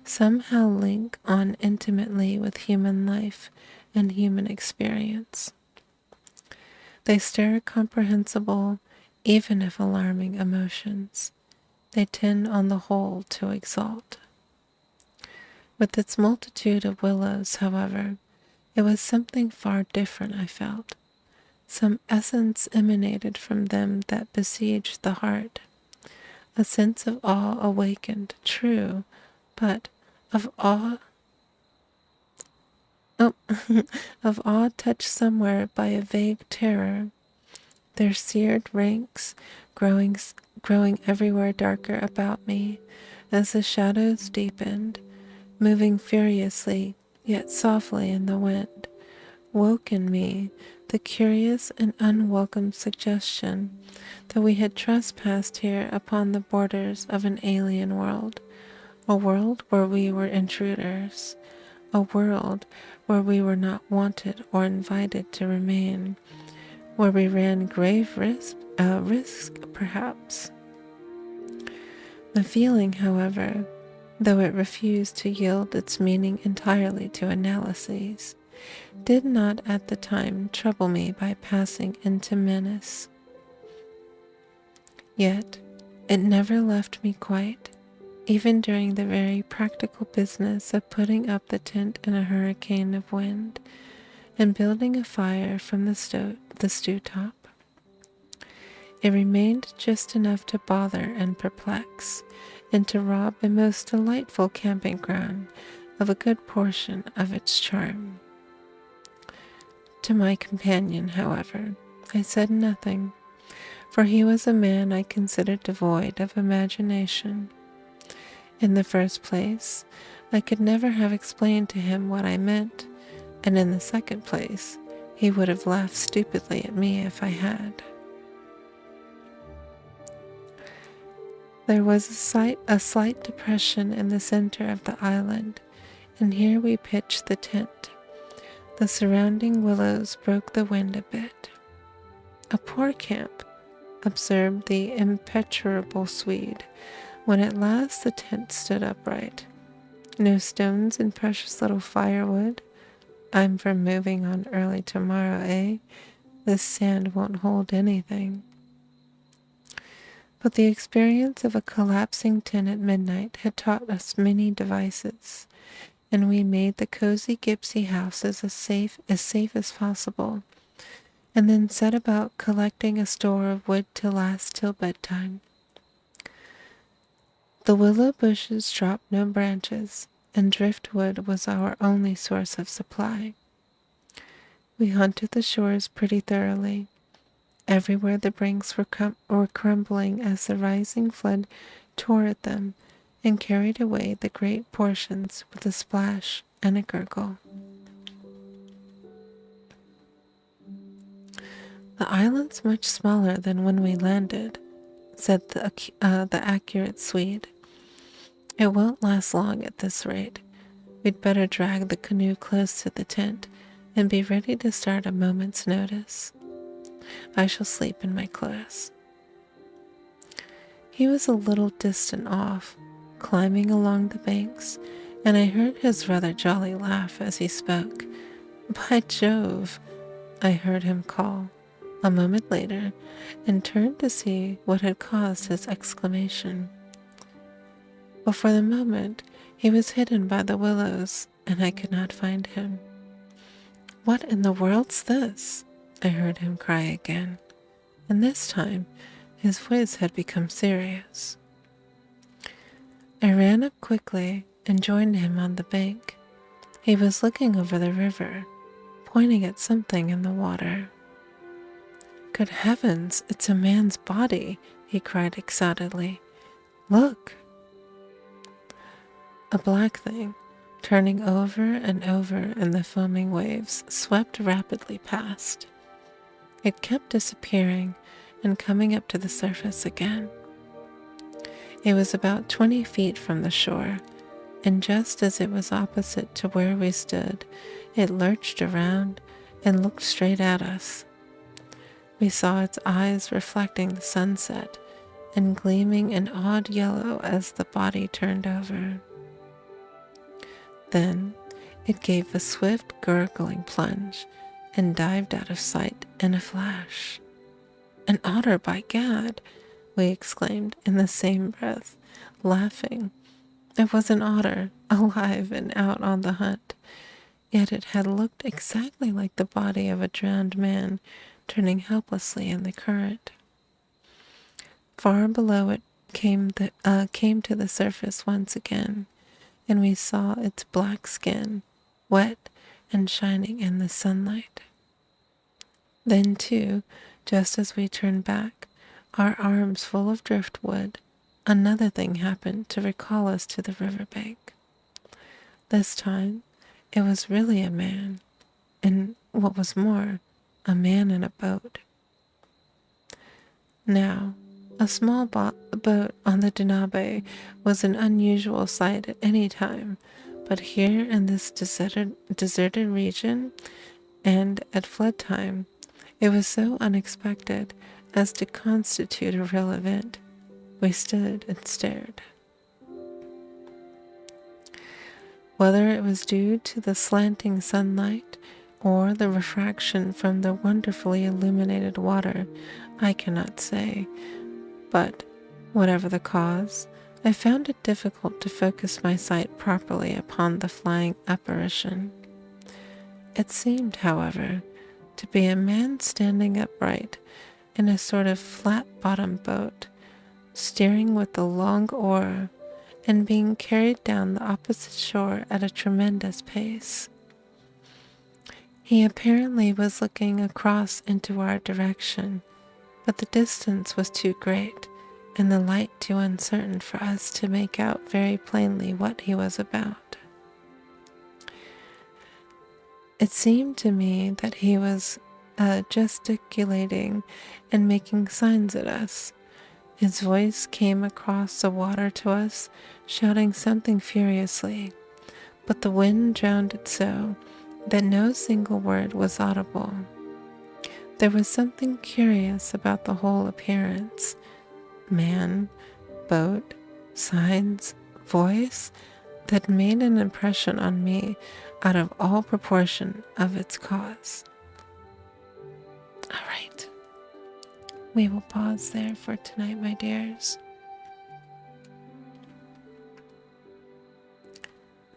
somehow link on intimately with human life and human experience. They stir comprehensible, even if alarming emotions. They tend on the whole to exalt. With its multitude of willows, however, it was something far different, I felt. Some essence emanated from them that besieged the heart. A sense of awe awakened, true, but of awe, oh, of awe touched somewhere by a vague terror. Their seared ranks growing everywhere darker about me as the shadows deepened, moving furiously yet softly in the wind, woke in me the curious and unwelcome suggestion that we had trespassed here upon the borders of an alien world, a world where we were intruders, a world where we were not wanted or invited to remain, where we ran grave risk perhaps. The feeling, however, though it refused to yield its meaning entirely to analyses, did not at the time trouble me by passing into menace. Yet it never left me quite, even during the very practical business of putting up the tent in a hurricane of wind and building a fire from the stew top. It remained just enough to bother and perplex, and to rob a most delightful camping ground of a good portion of its charm. To my companion, however, I said nothing, for he was a man I considered devoid of imagination. In the first place, I could never have explained to him what I meant, and in the second place, he would have laughed stupidly at me if I had. There was a slight depression in the center of the island, and here we pitched the tent. The surrounding willows broke the wind a bit. A poor camp, observed the imperturbable Swede, when at last the tent stood upright. No stones and precious little firewood. I'm for moving on early tomorrow, eh? This sand won't hold anything. But the experience of a collapsing tent at midnight had taught us many devices, and we made the cozy gypsy houses as safe as possible, and then set about collecting a store of wood to last till bedtime. The willow bushes dropped no branches, and driftwood was our only source of supply. We hunted the shores pretty thoroughly. Everywhere the banks were crumbling as the rising flood tore at them and carried away the great portions with a splash and a gurgle. The island's much smaller than when we landed, said the accurate Swede. It won't last long at this rate. We'd better drag the canoe close to the tent and be ready to start a moment's notice. I shall sleep in my clothes. He was a little distant off, climbing along the banks, and I heard his rather jolly laugh as he spoke. By Jove, I heard him call, a moment later, and turned to see what had caused his exclamation. But for the moment he was hidden by the willows, and I could not find him. What in the world's this? I heard him cry again, and this time his voice had become serious. I ran up quickly and joined him on the bank. He was looking over the river, pointing at something in the water. Good heavens, it's a man's body, he cried excitedly. Look! A black thing, turning over and over in the foaming waves, swept rapidly past. It kept disappearing and coming up to the surface again. It was about 20 feet from the shore, and just as it was opposite to where we stood, it lurched around and looked straight at us. We saw its eyes reflecting the sunset and gleaming an odd yellow as the body turned over. Then it gave a swift, gurgling plunge and dived out of sight in a flash. An otter, by gad, we exclaimed in the same breath, laughing, It was an otter, alive and out on the hunt, yet it had looked exactly like the body of a drowned man turning helplessly in the current. Far below it came to the surface once again, and we saw its black skin, wet and shining in the sunlight. Then, too, just as we turned back, our arms full of driftwood, another thing happened to recall us to the riverbank. This time, it was really a man, and what was more, a man in a boat. Now, a small boat on the Danabe was an unusual sight at any time, but here in this deserted region and at flood time, it was so unexpected as to constitute a real event. We stood and stared. Whether it was due to the slanting sunlight or the refraction from the wonderfully illuminated water, I cannot say, but whatever the cause, I found it difficult to focus my sight properly upon the flying apparition. It seemed, however, to be a man standing upright in a sort of flat-bottomed boat, steering with a long oar and being carried down the opposite shore at a tremendous pace. He apparently was looking across into our direction, but the distance was too great and the light too uncertain for us to make out very plainly what he was about. It seemed to me that he was gesticulating and making signs at us. His voice came across the water to us, shouting something furiously, but the wind drowned it so that no single word was audible. There was something curious about the whole appearance. Man, boat, signs, voice, that made an impression on me out of all proportion of its cause. All right, we will pause there for tonight, my dears.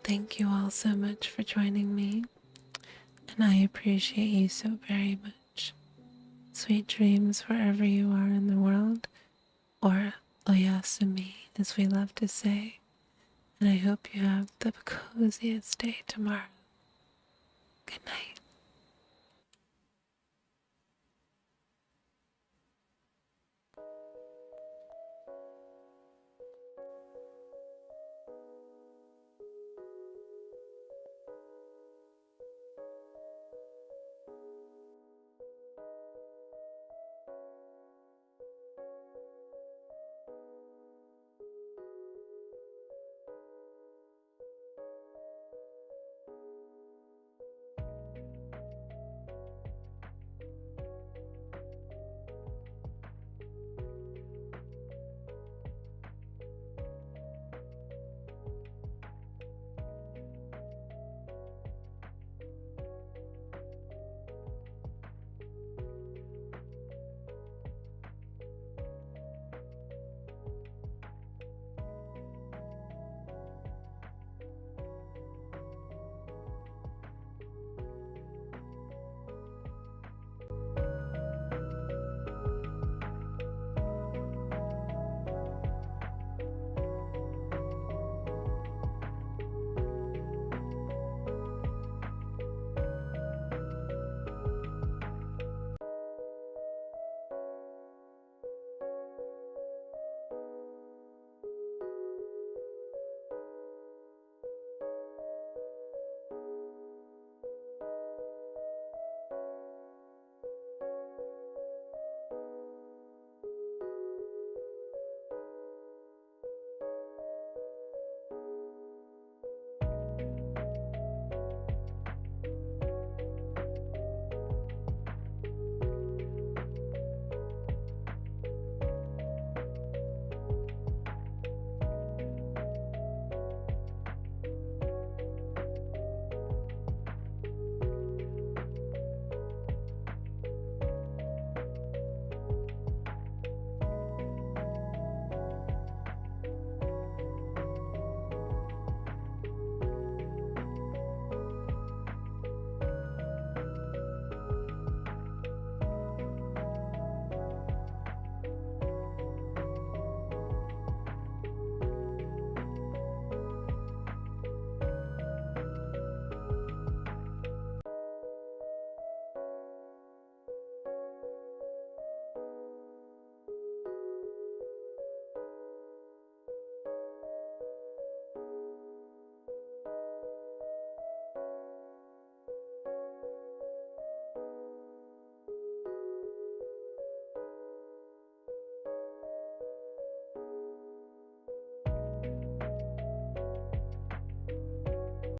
Thank you all so much for joining me, and I appreciate you so very much. Sweet dreams wherever you are in the world, or oyasumi, as we love to say, and I hope you have the coziest day tomorrow. Good night.